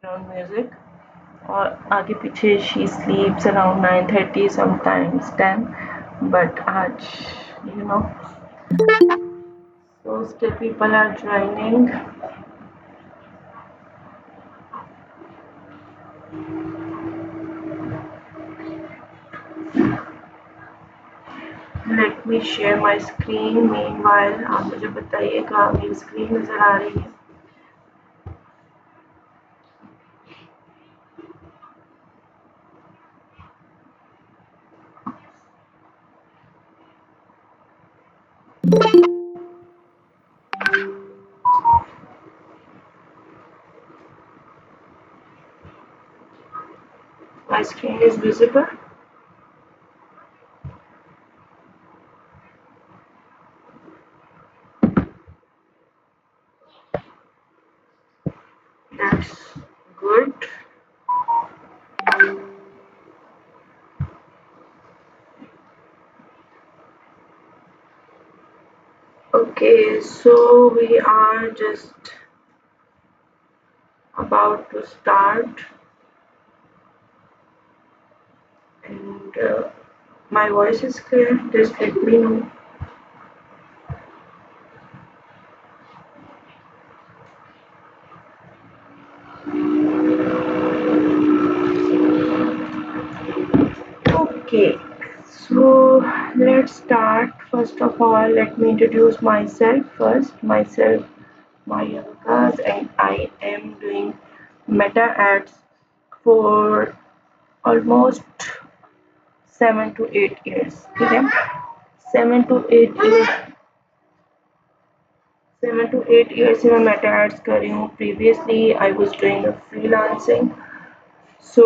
Background music और आगे पीछे शी स्लीप्स अराउंड 9:30 समटाइम्स 10 but आज you know so still people are joining. Let me share my screen. Meanwhile आप मुझे बताइएगा मेरी स्क्रीन नज़र आ रही है. My screen is visible. That's good. Okay, so we are just about to start, and my voice is clear. Just let me know. Okay, so let's start. First of all, let me introduce myself first. Myself, Maya Vikas, and I am doing meta ads for almost 7 to 8 years. Okay, 7 to 8 years. 7 to 8 years से मैं meta ads कर रही हूँ. Previously, I was doing a freelancing. So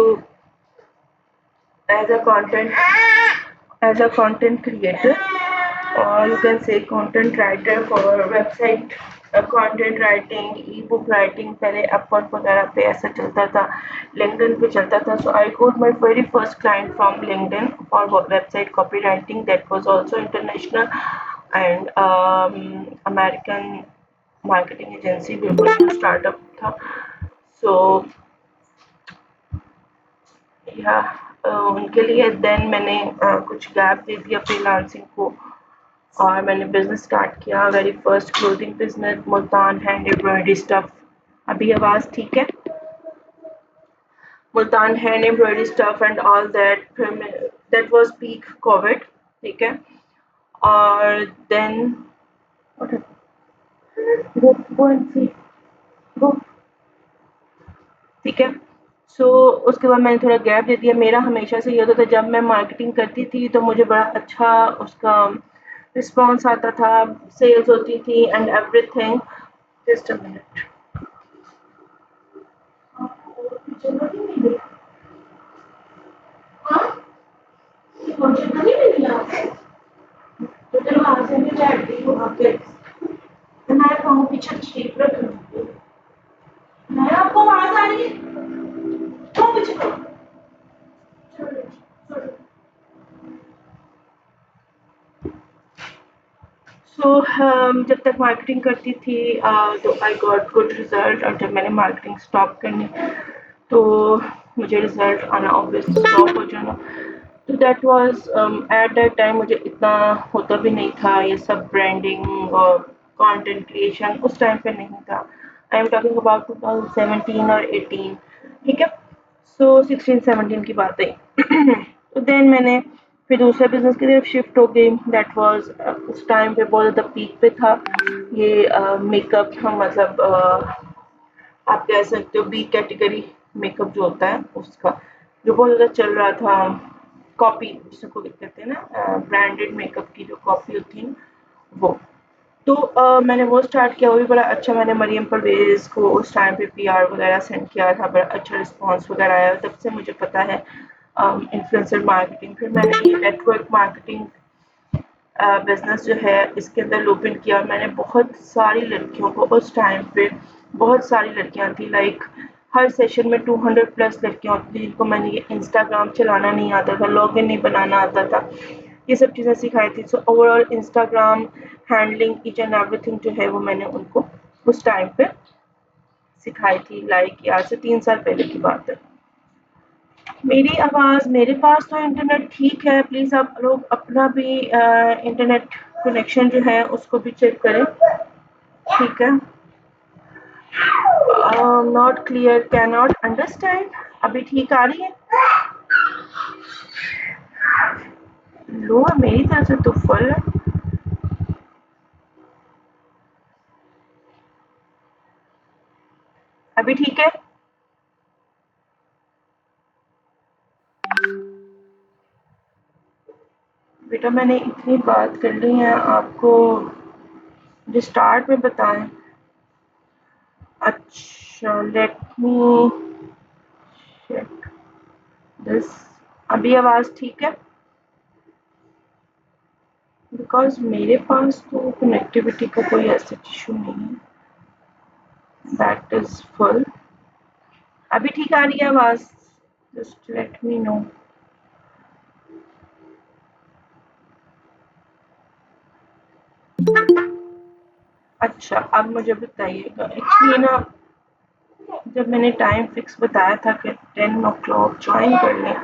as a content as a content creator, or you can say content writer for website content writing, e-book writing. पहले Upwork वगैरह पे ऐसा चलता था, लिंक्डइन पे चलता था. So I got my very first client from LinkedIn for website copywriting. That was also international and American marketing agency, बिल्कुल startup था. So या उनके लिए देन मैंने कुछ गैप दे दिया फ्रीलांसिंग को और मैंने बिजनेस स्टार्ट किया. Very first clothing business, Multan hand embroidery stuff. अभी आवाज़ ठीक है? Multan hand embroidery stuff and all that. फिर दैट वाज पीक कोविड. ठीक है. और देन गो एंड सी गो. ठीक है. सो उसके बाद मैंने थोड़ा गैप दे दिया. मेरा हमेशा से ये होता था जब मैं मार्केटिंग करती थी तो मुझे बड़ा अच्छा उसका रिस्पॉन्स आता था, सेल्स होती थी and everything. Just a minute. मैं कहूँ पीछे ठीक रख. मैं आपको आवाज आ रही है. क्यों पीछे करो. सो जब तक मार्केटिंग करती थी तो आई गॉट गुड रिजल्ट. और जब मैंने मार्केटिंग स्टॉप करनी तो मुझे रिजल्ट आना ऑब्वियसली स्टॉप हो जाना. तो that was at that time मुझे इतना होता भी नहीं था ये सब ब्रांडिंग और कंटेंट क्रिएशन. उस टाइम पे नहीं था. आई एम टॉकिंग अबाउट 2017 और 18. ठीक है. सो 16-17 की बात है. तो देन मैंने फिर दूसरे बिजनेस की तरफ शिफ्ट हो गई. दैट वाज उस टाइम पे बहुत ज़्यादा पीक पे था ये मेकअप. मतलब आप कह सकते हो बी कैटेगरी मेकअप जो होता है उसका, जो बहुत ज़्यादा चल रहा था. कॉपी जिसको कहते हैं ना, ब्रांडेड मेकअप की जो कॉपी होती है वो. तो मैंने वो स्टार्ट किया. वो भी बड़ा अच्छा. मैंने मरियम परवेज़ को उस टाइम पे पीआर वगैरह सेंड किया था. बड़ा अच्छा रिस्पॉन्स वगैरह आया. तब से मुझे पता है इन्फ्लुएंसर मार्केटिंग. फिर मैंने ये नेटवर्क मार्केटिंग बिज़नेस जो है इसके अंदर लोपिन किया. और मैंने बहुत सारी लड़कियों को उस टाइम पे, बहुत सारी लड़कियां थी लाइक हर सेशन में 200 प्लस लड़कियां होती थी जिनको मैंने ये इंस्टाग्राम चलाना नहीं आता था, लॉगिन नहीं बनाना आता था, ये सब चीज़ें सिखाई थी. So overall Instagram handling each and everything जो है वो मैंने उनको उस टाइम पे सिखाई थी, लाइक आज से 3 साल पहले की बात है। मेरी आवाज़, मेरे पास तो इंटरनेट ठीक है, प्लीज़ आप लोग अपना भी इंटरनेट कनेक्शन जो है उसको भी चेक करें, ठीक है। Not clear, can not understand. अभी ठीक आ रही है? लो है मेरी तरफ से तो फुल है। अभी ठीक है? बेटा मैंने इतनी बात कर ली है, आपको जो स्टार्ट में बताएं। अच्छा, लेट मी चेक दिस। अभी आवाज़ ठीक है? बिकॉज मेरे पास तो कनेक्टिविटी का कोई ऐसा इशू नहीं है, दैट इज फुल। अभी ठीक आ रही है आवाज़? Just let me know. अच्छा, अब मुझे बताइएगा, एक्चुअली ना जब मैंने टाइम फिक्स बताया था कि 10 o'clock ज्वाइन कर लें,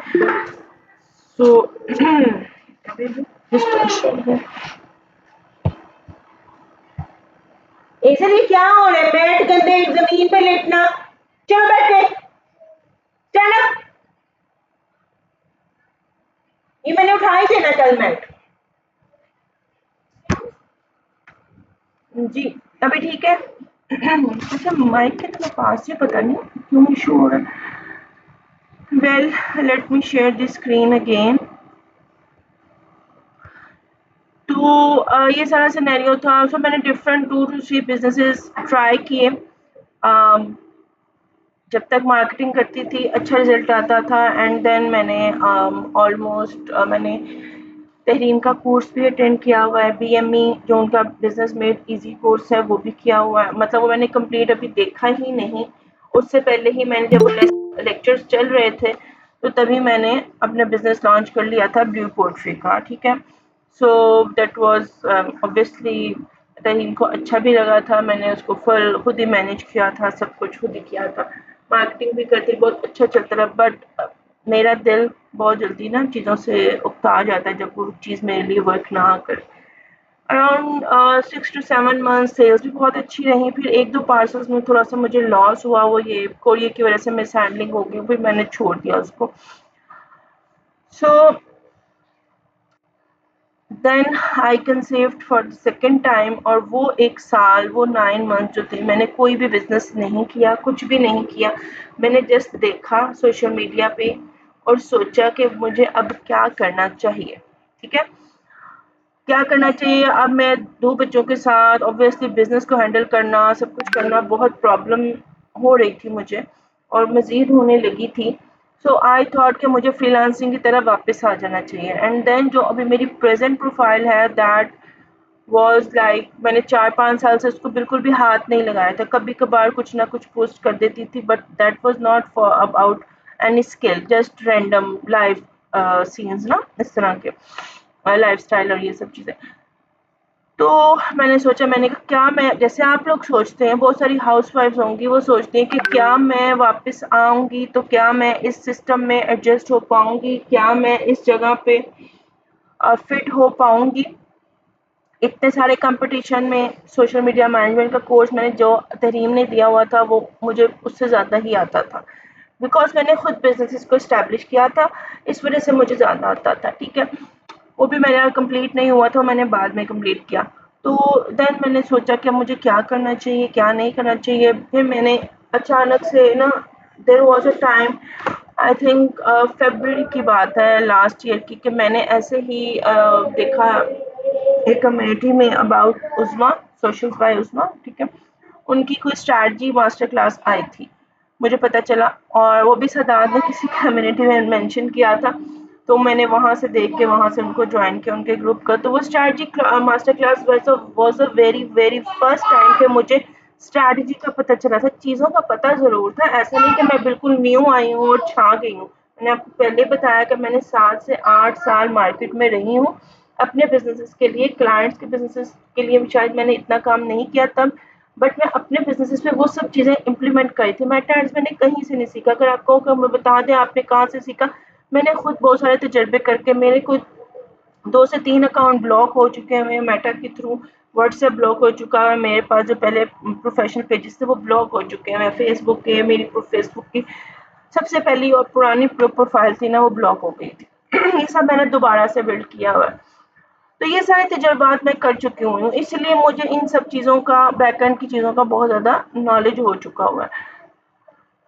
तो अभी भी डिस्ट्रैक्शन है। इसलिए क्या हो रहा है? बैठ गंदे जमीन पे लेटना। चलो बैठ गए, स्टैंड अप। ये मैंने उठाई थे ना कल मैट। जी, अभी ठीक है? अच्छा, माइक के तो पास ही पता नहीं क्यों इशू हो रहा है। Well, let me share the screen again. तो ये सारा सिनेरियो था। सो मैंने डिफरेंट 2 to 3 बिजनेसेस ट्राई किए। जब तक मार्केटिंग करती थी अच्छा रिजल्ट आता था, एंड देन मैंने ऑलमोस्ट मैंने तहरीम का कोर्स भी अटेंड किया हुआ है, बीएमई जो उनका बिजनेस मेड इजी कोर्स है वो भी किया हुआ है, मतलब वो मैंने कंप्लीट अभी देखा ही नहीं। उससे पहले ही मैंने जब वो लेक्चर्स चल रहे थे तो तभी मैंने अपना बिजनेस लॉन्च कर लिया था ब्लू पोल्ट्री का, ठीक है। So that was obviously Tahreem को अच्छा भी लगा था, मैंने उसको फुल खुद ही मैनेज किया था, सब कुछ खुद ही किया था, मार्केटिंग भी करती, बहुत अच्छा चलता रहा। बट मेरा दिल बहुत जल्दी ना चीज़ों से उकता जाता है जब वो चीज़ मेरे लिए वर्क ना करे। अराउंड 6 to 7 मंथ सेल्स भी बहुत अच्छी रही, फिर 1-2 पार्सल्स में थोड़ा सा मुझे लॉस हुआ, वो ये कोरियर की वजह से मिस हैंडलिंग हो गई, फिर मैंने छोड़ दिया उसको। So then I conceived for the second time, और वो 1 साल, वो 9 मंथ जो थे, मैंने कोई भी बिजनेस नहीं किया, कुछ भी नहीं किया। मैंने जस्ट देखा सोशल मीडिया पे और सोचा कि मुझे अब क्या करना चाहिए, ठीक है। क्या करना चाहिए? अब मैं 2 बच्चों के साथ ऑब्वियसली बिजनेस को हैंडल करना, सब कुछ करना बहुत प्रॉब्लम हो रही थी मुझे, और मज़ीद होने लगी थी। सो आई थॉट कि मुझे फ्रीलांसिंग की तरफ वापस आ जाना चाहिए, एंड देन जो अभी मेरी प्रेजेंट प्रोफाइल है दैट वाज लाइक, मैंने 4-5 साल से उसको बिल्कुल भी हाथ नहीं लगाया था, कभी कभार कुछ ना कुछ पोस्ट कर देती थी, but that was not for about any skill, just random life scenes ना, इस तरह के लाइफस्टाइल और ये सब चीज़ें। तो मैंने सोचा, मैंने कहा क्या मैं, जैसे आप लोग सोचते हैं, बहुत सारी हाउसवाइफ्स होंगी वो सोचती हैं कि क्या मैं वापस आऊँगी तो क्या मैं इस सिस्टम में एडजस्ट हो पाऊँगी, क्या मैं इस जगह पे फिट हो पाऊँगी। इतने सारे कंपटीशन में सोशल मीडिया मैनेजमेंट का कोर्स मैंने जो तहरीम ने दिया हुआ था वो मुझे उससे ज़्यादा ही आता था, बिकॉज मैंने खुद बिजनेस को इस्टेब्लिश किया था, इस वजह से मुझे ज़्यादा आता था, ठीक है। वो भी मेरा कंप्लीट नहीं हुआ था, मैंने बाद में कंप्लीट किया। तो देन मैंने सोचा कि मुझे क्या करना चाहिए, क्या नहीं करना चाहिए। फिर मैंने अचानक से ना, there was a time, I think फरवरी की बात है लास्ट ईयर की, कि मैंने ऐसे ही देखा एक कम्युनिटी में अबाउट उज़्मा, सोशल्स बाय उज़्मा, ठीक है। उनकी कोई स्ट्रैटेजी मास्टर क्लास आई थी, मुझे पता चला, और वो भी सदात ने किसी कम्युनिटी में मेंशन किया था, तो मैंने वहाँ से देख के वहाँ से उनको ज्वाइन किया, उनके ग्रुप का। तो वो स्ट्रैटेजी मास्टर क्लास वैसा was a very very first time कि मुझे स्ट्रैटेजी का पता चला था, चीज़ों का पता ज़रूर था, ऐसा नहीं कि मैं बिल्कुल न्यू आई हूँ और छा गई हूँ। मैंने आपको पहले बताया कि मैंने 7 से 8 साल मार्केट में रही हूँ, अपने बिजनेसेस के लिए, क्लाइंट्स के बिजनेसेस के लिए शायद मैंने इतना काम नहीं किया तब, बट मैं अपने बिज़नेसेस में वो सब चीज़ें इम्प्लीमेंट करी थी। मेटा एड्स मैंने कहीं से नहीं सीखा। अगर आप कहो कि हमें बता दें आपने कहाँ से सीखा? मैंने खुद बहुत सारे तजुर्बे करके मेरे कुछ 2 से 3 अकाउंट ब्लॉक हो चुके हैं मेटा के थ्रू, व्हाट्सएप ब्लॉक हो चुका है, मेरे पास जो पहले प्रोफेशनल पेजेस थे वो ब्लॉक हो चुके हैं, फेसबुक के मेरी फेसबुक की सबसे पहली और पुरानी प्रोफाइल थी ना वो ब्लॉक हो गई थी। ये सब मैंने दोबारा से बिल्ड किया हुआ है। तो ये सारे तजुर्बात मैं कर चुकी हूँ, इसलिए मुझे इन सब चीज़ों का बैकएंड की चीज़ों का बहुत ज़्यादा नॉलेज हो चुका हुआ है।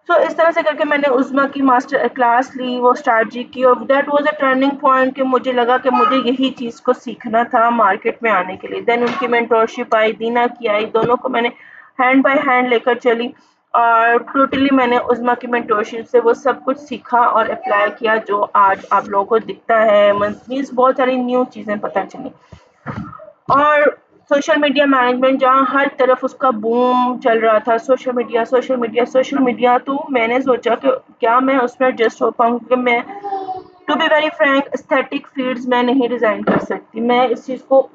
तो इस तरह से करके मैंने उज़्मा की मास्टर क्लास ली, वो स्ट्रैटेजी की, और that was a turning point कि मुझे लगा कि मुझे यही चीज़ को सीखना था मार्केट में आने के लिए। देन उनकी मेंटरशिप आई, दीना की आई, दोनों को मैंने हैंड बाय हैंड लेकर चली और टोटली मैंने उज़्मा की मेंटरशिप से वो सब कुछ सीखा और अप्लाई किया जो आज आप लोगों को दिखता है। मीन्स बहुत सारी न्यू चीज़ें पता चली। और सोशल मीडिया मैनेजमेंट जहाँ हर तरफ उसका बूम चल रहा था, social media social media social media, तो मैंने सोचा कि क्या मैं उसमें एडजस्ट हो पाऊँ, क्योंकि मैं to be very frank aesthetic fields में नहीं डिज़ाइन कर सकती। मैं इस चीज़ को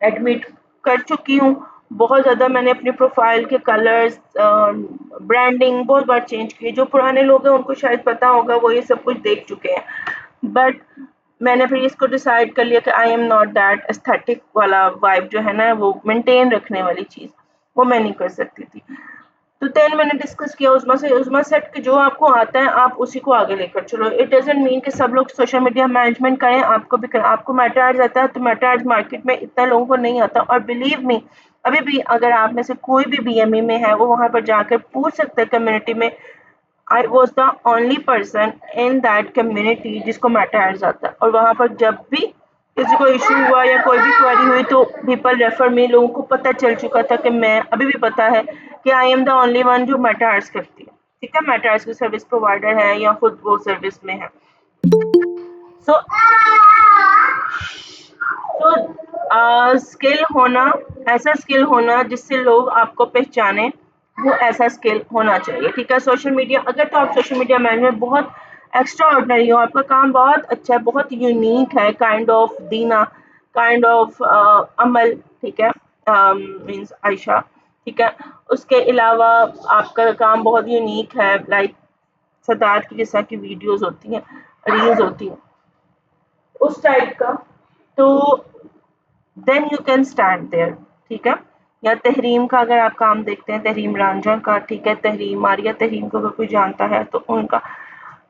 एडमिट कर चुकी हूँ। बहुत ज़्यादा मैंने अपनी प्रोफाइल के कलर्स, ब्रांडिंग बहुत बार चेंज की। जो पुराने लोग हैं उनको शायद पता होगा, वो ये सब कुछ देख चुके हैं। बट मैंने फिर इसको डिसाइड कर लिया कि आई एम नॉट दैट एस्थेटिक वाला वाइब जो है ना, वो मेंटेन रखने वाली चीज़, वो मैं नहीं कर सकती थी। तो देन मैंने डिस्कस किया उज़्मा सेट कि जो आपको आता है आप उसी को आगे लेकर चलो। इट डज़न्ट मीन कि सब लोग सोशल मीडिया मैनेजमेंट करें, आपको भी करें। आपको मेटा एड्स आता है तो मेटा एड्स मार्केट में इतना लोगों को नहीं आता, और बिलीव मी अभी भी अगर आप में से कोई भी बीएमई में है वो वहाँ पर जाकर पूछ सकता है कम्युनिटी में। I was the only person in that community जिसको मेटा एड्स आता है, और वहाँ पर जब भी किसी को इशू हुआ या कोई भी क्वेरी हुई तो पीपल रेफर मी। लोगों को पता चल चुका था कि मैं अभी भी पता है कि I am the only one जो मेटा एड्स करती है। ठीक है, मेटा एड्स की सर्विस प्रोवाइडर है या खुद वो सर्विस में है। सो स्किल होना, ऐसा स्किल होना जिससे लोग आपको पहचाने, वो ऐसा स्किल होना चाहिए। ठीक है, सोशल मीडिया अगर तो आप सोशल मीडिया मैनेजमेंट बहुत एक्स्ट्रा ऑर्डनरी हो, आपका काम बहुत अच्छा है, बहुत यूनिक है, kind of Dina, kind of Amal, ठीक है, मीन्स आयशा, ठीक है। उसके अलावा आपका काम बहुत यूनिक है, लाइक सदात की जैसा की वीडियोस होती हैं, रील्स होती हैं, उस टाइप का, तो then you can stand there. ठीक है, या तहरीम का अगर आप काम देखते हैं, तहरीम रांझा का, ठीक है, तहरीम आरिया तहरीम को अगर कोई जानता है तो उनका,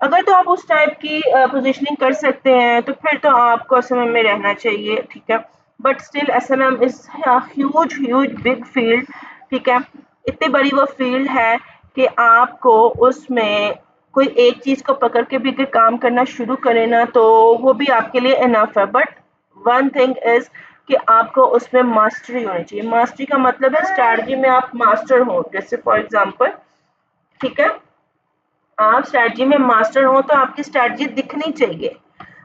अगर तो आप उस टाइप की पोजीशनिंग कर सकते हैं तो फिर तो आपको एसएमएम में रहना चाहिए। ठीक है, but still SMM is huge huge big field. ठीक है, इतनी बड़ी वो फील्ड है कि आपको उसमें कोई एक चीज को पकड़ के भी अगर काम करना शुरू करें ना तो वो भी आपके लिए इनफ है। बट वन थिंग इज कि आपको उसमें मास्टरी होनी चाहिए। मास्टरी का मतलब है स्ट्रैटेजी में आप मास्टर हो। जैसे फॉर एग्जांपल, ठीक है, आप स्ट्रैटेजी में मास्टर हो तो आपकी स्ट्रैटेजी दिखनी चाहिए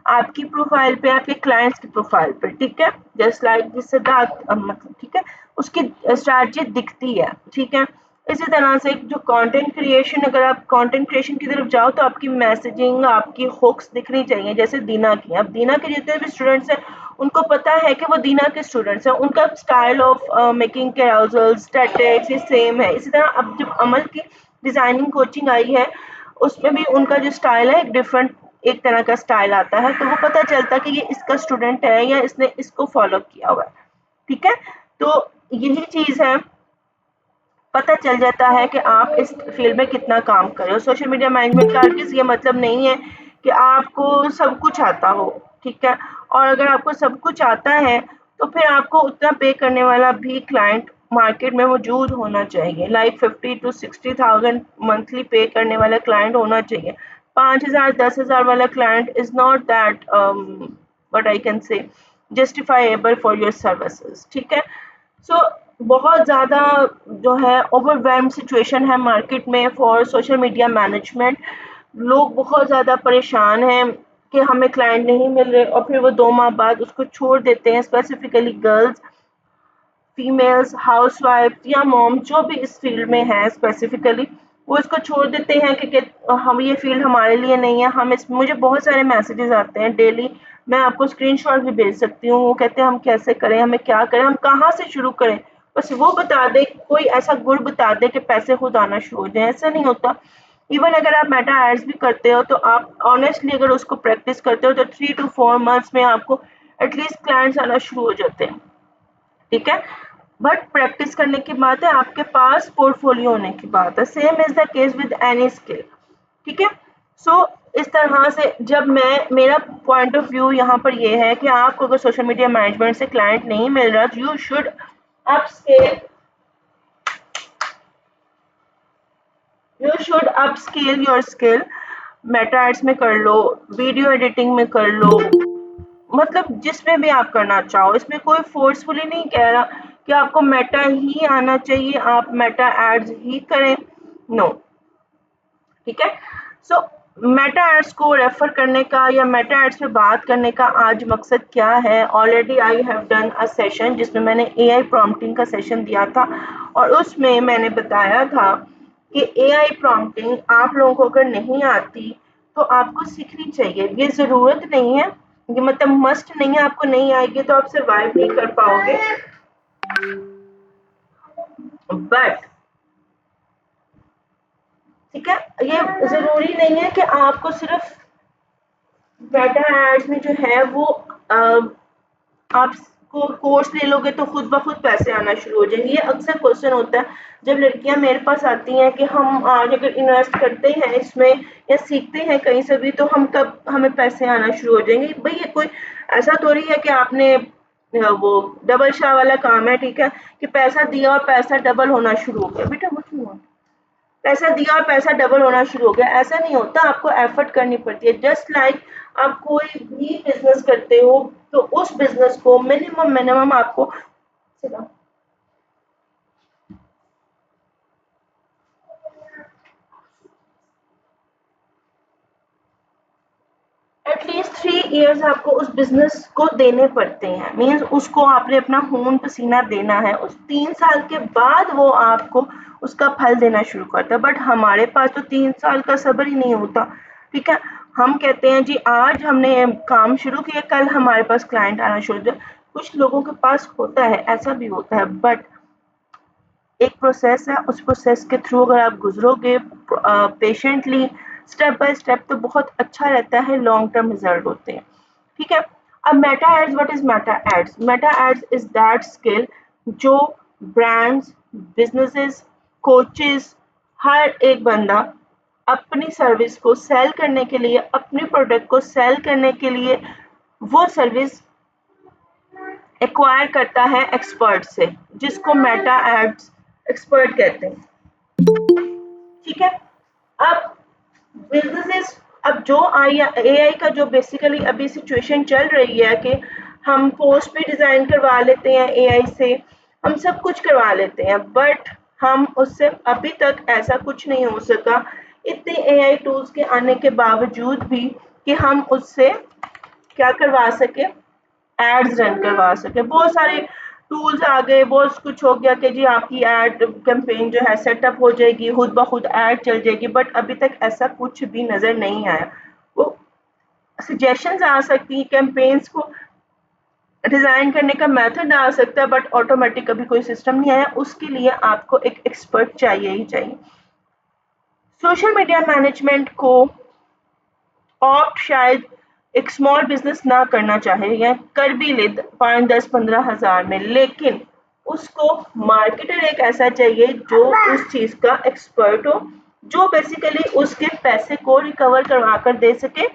आपकी प्रोफाइल पे, आपके क्लाइंट्स की प्रोफाइल पे। ठीक है, जस्ट लाइक दिस सिद्धार्थ, मतलब ठीक है, उसकी स्ट्रैटेजी दिखती है। ठीक है, इसी तरह से जो कंटेंट क्रिएशन, अगर आप कंटेंट क्रिएशन की तरफ जाओ तो आपकी मैसेजिंग, आपकी हुक्स दिखनी चाहिए। जैसे दीना की, अब दीना के जितने भी स्टूडेंट्स हैं उनको पता है कि वो दीना के स्टूडेंट्स हैं, उनका style of making carousel statics ये सेम है। इसी तरह अब जब अमल की डिजाइनिंग कोचिंग आई है उसमें भी उनका जो स्टाइल है एक डिफरेंट, एक तरह का स्टाइल आता है, तो वो पता चलता है कि ये इसका स्टूडेंट है या इसने इसको फॉलो किया हुआ है। ठीक है, तो यही चीज है, पता चल जाता है कि आप इस फील्ड में कितना काम कर रहे हो। सोशल मीडिया मैनेजमेंट का अर्गिज़ ये मतलब नहीं है कि आपको सब कुछ आता हो। ठीक है, और अगर आपको सब कुछ आता है तो फिर आपको उतना पे करने वाला भी क्लाइंट मार्केट में मौजूद होना चाहिए। लाइक 50 टू 60,000 मंथली पे करने वाला क्लाइंट होना चाहिए। 5,000 10,000 वाला client is not that what I can say justifiable for your services. ठीक है, सो बहुत ज़्यादा जो है ओवरवेल्म सिचुएशन है मार्केट में फॉर सोशल मीडिया मैनेजमेंट। लोग बहुत ज़्यादा परेशान हैं कि हमें क्लाइंट नहीं मिल रहे, और फिर वो 2 माह बाद उसको छोड़ देते हैं। स्पेसिफिकली गर्ल्स, फीमेल्स, हाउसवाइफ या मॉम जो भी इस फील्ड में है स्पेसिफिकली, वो इसको छोड़ देते हैं कि हम ये फील्ड हमारे लिए नहीं है। हम इस मुझे बहुत सारे मैसेजेस आते हैं डेली, मैं आपको स्क्रीनशॉट भी भेज सकती हूँ। वो कहते हैं हम कैसे करें, हमें क्या करें, हम कहाँ से शुरू करें। बस वो बता दे, कोई ऐसा गुण बता दे कि पैसे खुद आना शुरू हो जाए, ऐसा नहीं होता। इवन अगर आप मेटा एड्स भी करते हो तो आप ऑनेस्टली अगर उसको प्रैक्टिस करते हो तो 3 to 4 months में आपको एटलीस्ट क्लाइंट्स आना शुरू हो जाते हैं, ठीक है। बट प्रैक्टिस करने की बात है, आपके पास पोर्टफोलियो होने की बात है। Same is the case with any skill, ठीक है। सो इस तरह से जब मैं, मेरा पॉइंट ऑफ व्यू यहाँ पर ये है कि आपको अगर सोशल मीडिया मैनेजमेंट से क्लाइंट नहीं मिल रहा, you should upscale, you should upscale your skill. Meta ads में कर लो, वीडियो एडिटिंग में कर लो, मतलब जिसमें भी आप करना चाहो। इसमें कोई फोर्सफुली नहीं कह रहा कि आपको मेटा ही आना चाहिए, आप मेटा एड्स ही करें, नो, ठीक है। सो मेटा एड्स को रेफर करने का या मेटा एड्स पे बात करने का आज मकसद क्या है? Already I have done a session जिसमें मैंने एआई प्रॉम्प्टिंग का सेशन दिया था, और उसमें मैंने बताया था कि एआई प्रॉम्प्टिंग आप लोगों को अगर नहीं आती तो आपको सीखनी चाहिए। ये ज़रूरत नहीं है, ये मतलब मस्ट नहीं है, आपको नहीं आएगी तो आप सर्वाइव नहीं कर पाओगे, बट ठीक है, ये ज़रूरी नहीं है कि आपको सिर्फ मेटा एड्स में जो है वो आप कोर्स ले लोगे तो खुद ब खुद पैसे आना शुरू हो जाएंगे। ये अक्सर क्वेश्चन होता है जब लड़कियां मेरे पास आती हैं कि हम आज अगर इन्वेस्ट करते हैं इसमें या सीखते हैं कहीं से भी तो हम कब हमें पैसे आना शुरू हो जाएंगे। भाई ये कोई ऐसा थोड़ी है कि आपने वो डबल शाह वाला काम है, ठीक है, कि पैसा दिया और पैसा डबल होना शुरू हो गया। बेटा कुछ नहीं हुआ, पैसा दिया और पैसा डबल होना शुरू हो गया, ऐसा नहीं होता। आपको एफर्ट करनी पड़ती है। जस्ट लाइक आप कोई भी बिजनेस करते हो तो उस बिजनेस को मिनिमम मिनिमम आपको एटलीस्ट 3 इयर्स आपको उस बिजनेस को देने पड़ते हैं। मीन्स उसको आपने अपना खून पसीना देना है, उस 3 साल के बाद वो आपको उसका फल देना शुरू करता है। बट हमारे पास तो 3 साल का सब्र ही नहीं होता, ठीक है। हम कहते हैं जी आज हमने काम शुरू किया, कल हमारे पास क्लाइंट आना शुरू हो। कुछ लोगों के पास होता है, ऐसा भी होता है, बट एक प्रोसेस है, उस प्रोसेस के थ्रू अगर आप गुजरोगे पेशेंटली, स्टेप बाय स्टेप, तो बहुत अच्छा रहता है, लॉन्ग टर्म रिजल्ट होते हैं, ठीक है। अब Meta ads, what is Meta ads? Meta ads is that skill जो ब्रांड्स, बिजनेसेस, कोचेस, हर एक बंदा अपनी सर्विस को सेल करने के लिए, अपने प्रोडक्ट को सेल करने के लिए वो सर्विस एक्वायर करता है एक्सपर्ट से, जिसको मेटा एड्स एक्सपर्ट कहते हैं, ठीक है। अब बिजनेसेस, अब जो एआई का जो बेसिकली अभी सिचुएशन चल रही है कि हम पोस्ट भी डिजाइन करवा लेते हैं एआई से, हम सब कुछ करवा लेते हैं, बट हम उससे अभी तक ऐसा कुछ नहीं हो सका इतने एआई टूल्स के आने के बावजूद भी कि हम उससे क्या करवा सके, एड्स रन करवा सके। बहुत सारे टूल्स आ गए, बहुत कुछ हो गया कि जी आपकी एड कैंपेन जो है सेटअप हो जाएगी, खुद ब खुद एड चल जाएगी, बट अभी तक ऐसा कुछ भी नज़र नहीं आया। वो सजेशंस आ सकती हैं, कैंपेन्स को डिज़ाइन करने का मेथड आ सकता है, बट ऑटोमेटिक अभी कोई सिस्टम नहीं आया। उसके लिए आपको एक एक्सपर्ट चाहिए ही चाहिए। सोशल मीडिया मैनेजमेंट को ऑप्ट शायद एक स्मॉल बिजनेस ना करना चाहे या कर भी ले 5, 10, 15 हज़ार में, लेकिन उसको मार्केटर एक ऐसा चाहिए जो उस चीज का एक्सपर्ट हो, जो बेसिकली उसके पैसे को रिकवर करवा कर दे सके,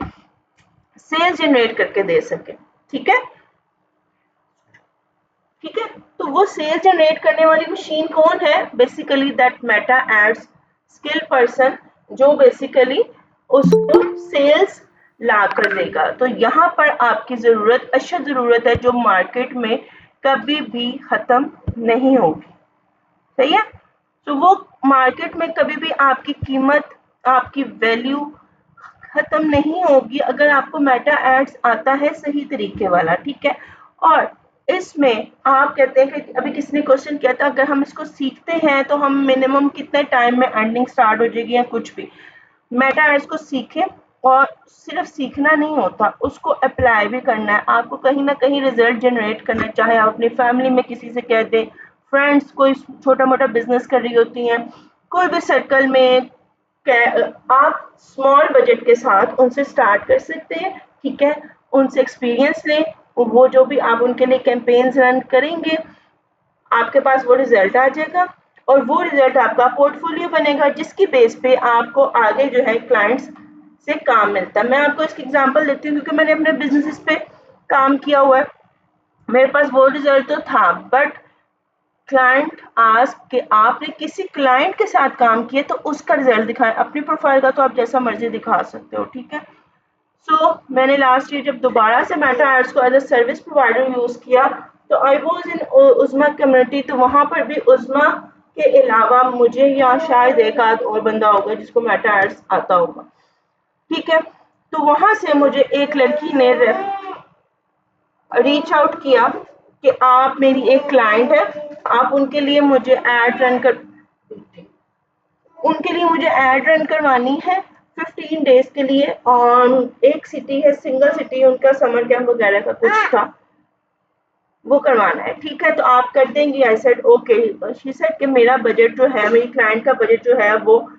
सेल्स जनरेट करके दे सके, ठीक है, ठीक है। तो वो सेल्स जनरेट करने वाली मशीन कौन है? Basically that Meta ads skill person, जो बेसिकली उसको सेल्स ला कर देगा। तो यहाँ पर आपकी जरूरत अशद जरूरत है जो मार्केट में कभी भी खत्म नहीं होगी, सही है। तो वो मार्केट में कभी भी आपकी कीमत, आपकी वैल्यू खत्म नहीं होगी अगर आपको मेटा एड्स आता है सही तरीके वाला, ठीक है। और इसमें आप कहते हैं कि अभी किसी ने क्वेश्चन किया था अगर हम इसको सीखते हैं तो हम मिनिमम कितने टाइम में अर्निंग स्टार्ट हो जाएगी या कुछ भी। मेटा एड्स को सीखें, और सिर्फ सीखना नहीं होता, उसको अप्लाई भी करना है। आपको कहीं ना कहीं रिजल्ट जनरेट करना है, चाहे आप अपनी फैमिली में किसी से कह दें, फ्रेंड्स कोई छोटा मोटा बिजनेस कर रही होती हैं, कोई भी सर्कल में आप स्मॉल बजट के साथ उनसे स्टार्ट कर सकते हैं, ठीक है। उनसे एक्सपीरियंस लें, वो जो भी आप उनके लिए कैंपेन्स रन करेंगे, आपके पास वो रिजल्ट आ जाएगा और वो रिजल्ट आपका पोर्टफोलियो बनेगा, जिसकी बेस पे आपको आगे जो है क्लाइंट्स से काम मिलता है। मैं आपको इसकी एग्जांपल देती हूँ क्योंकि मैंने अपने बिजनेस पे काम किया हुआ है। मेरे पास वो रिजल्ट तो था, बट क्लाइंट आस्क कि आपने किसी क्लाइंट के साथ काम किया तो उसका रिजल्ट दिखाएं। अपनी प्रोफाइल का तो आप जैसा मर्जी दिखा सकते हो, ठीक है। मैंने लास्ट ईयर जब दोबारा से मेटा एड्स को as a service provider use किया, तो आई वाज इन उज़मा कम्युनिटी। तो वहां पर भी उज़मा के अलावा मुझे या शायद एक आध और बंदा होगा जिसको मेटा एड्स आता होगा, ठीक है। तो वहां से मुझे एक लड़की ने रीच आउट किया कि आप मेरी एक क्लाइंट है, आप उनके लिए मुझे ऐड रन करवानी है 15 डेज के लिए। और एक सिटी है, सिंगल सिटी, उनका समर कैंप वगैरह का कुछ था, वो करवाना है, ठीक है। तो आप कर देंगी? I said okay. She said कि मेरा बजट जो है, मेरी क्लाइंट का बजट जो है वो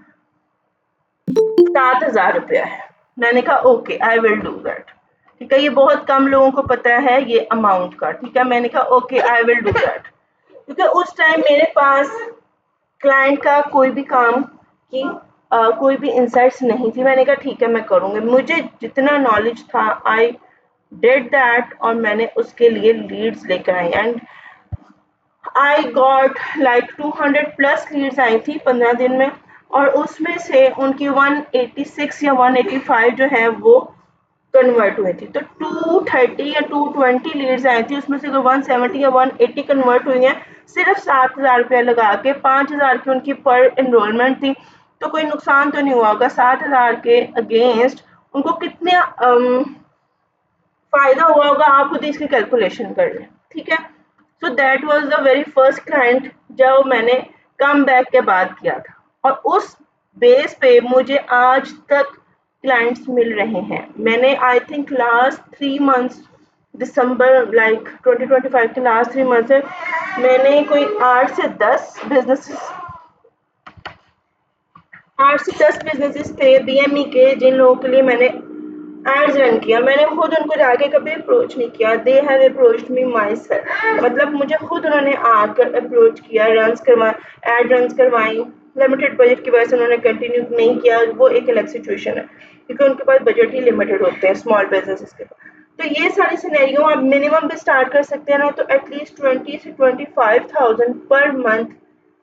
7,000 रुपया है। मैंने कहा okay, I will do that, ठीक है। ये बहुत कम लोगों को पता है ये अमाउंट का, ठीक है। मैंने कहा okay, I will do that, क्योंकि उस टाइम मेरे पास क्लाइंट का कोई भी काम की कोई भी इंसाइट्स नहीं थी। मैंने कहा ठीक है, मैं करूँगी। मुझे जितना नॉलेज था आई डिड दैट, और मैंने उसके लिए लीड्स लेकर आई and I got like 200 plus leads आई थी 15 दिन में। और उसमें से उनकी 186 या 185 जो है वो कन्वर्ट हुई थी। तो 230 या 220 लीड्स आई थी, उसमें से 170 या 180 कन्वर्ट हुई हैं सिर्फ 7,000 रुपया लगा के। 5,000 की उनकी पर एनरोलमेंट थी, तो कोई नुकसान तो नहीं हुआ होगा। 7,000 के अगेंस्ट उनको कितने फायदा हुआ होगा, आप खुद इसकी कैलकुलेशन कर लें, ठीक है। So that was the very first client जब मैंने कम बैक के बाद किया था, और उस बेस पे मुझे आज तक क्लाइंट्स मिल रहे हैं। मैंने I think last 3 months, December like 2025 के लास्ट 3 मंथ से मैंने कोई 8 से 10 थे बीएमई के, जिन लोगों के लिए मैंने एड्स रन किया। मैंने खुद उनको जाके कभी अप्रोच नहीं किया, they have approached me my self. मतलब मुझे खुद उन्होंने आकर अप्रोच किया, एड रन करवाई। लिमिटेड बजट की वजह से उन्होंने कंटिन्यू नहीं किया, वो एक अलग सिचुएशन है, क्योंकि उनके पास बजट ही लिमिटेड होते हैं स्मॉल बिजनेसेस के पास। तो ये सारी सिनेरियो आप मिनिमम भी स्टार्ट कर सकते हैं ना, तो एटलीस्ट 20 से 25,000 पर मंथ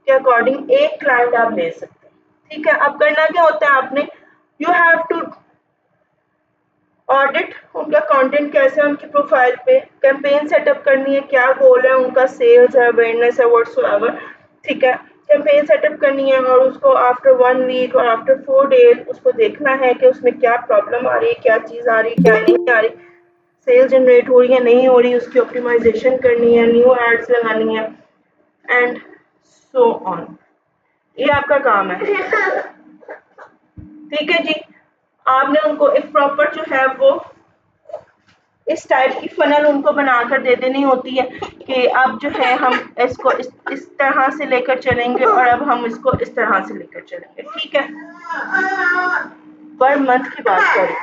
के अकॉर्डिंग एक क्लाइंट आप ले सकते हैं, ठीक है। अब करना क्या होता है आपने, यू हैव टू ऑडिट उनका कंटेंट कैसा है, उनकी प्रोफाइल पे कैंपेन सेटअप करनी है, क्या गोल है उनका, सेल्स है, अवेयरनेस है, व्हाट्सएवर, ठीक है। कैंपेन सेटअप करनी है और उसको आफ्टर 1 वीक और आफ्टर 4 डेज उसको देखना है कि उसमें क्या प्रॉब्लम आ रही है, क्या चीज़ आ रही है, क्या नहीं आ रही, सेल्स जनरेट हो रही है नहीं हो रही, उसकी ऑप्टिमाइजेशन करनी है, न्यू एड्स लगानी है, एंड सो ऑन। ये आपका काम है, ठीक है जी। आपने उनको एक प्रॉपर जो है वो इस टाइप की फनल उनको बनाकर दे देनी होती है कि अब जो है हम इसको इस तरह से लेकर चलेंगे और अब हम इसको इस तरह से लेकर चलेंगे, ठीक है। पर मंथ की बात करें,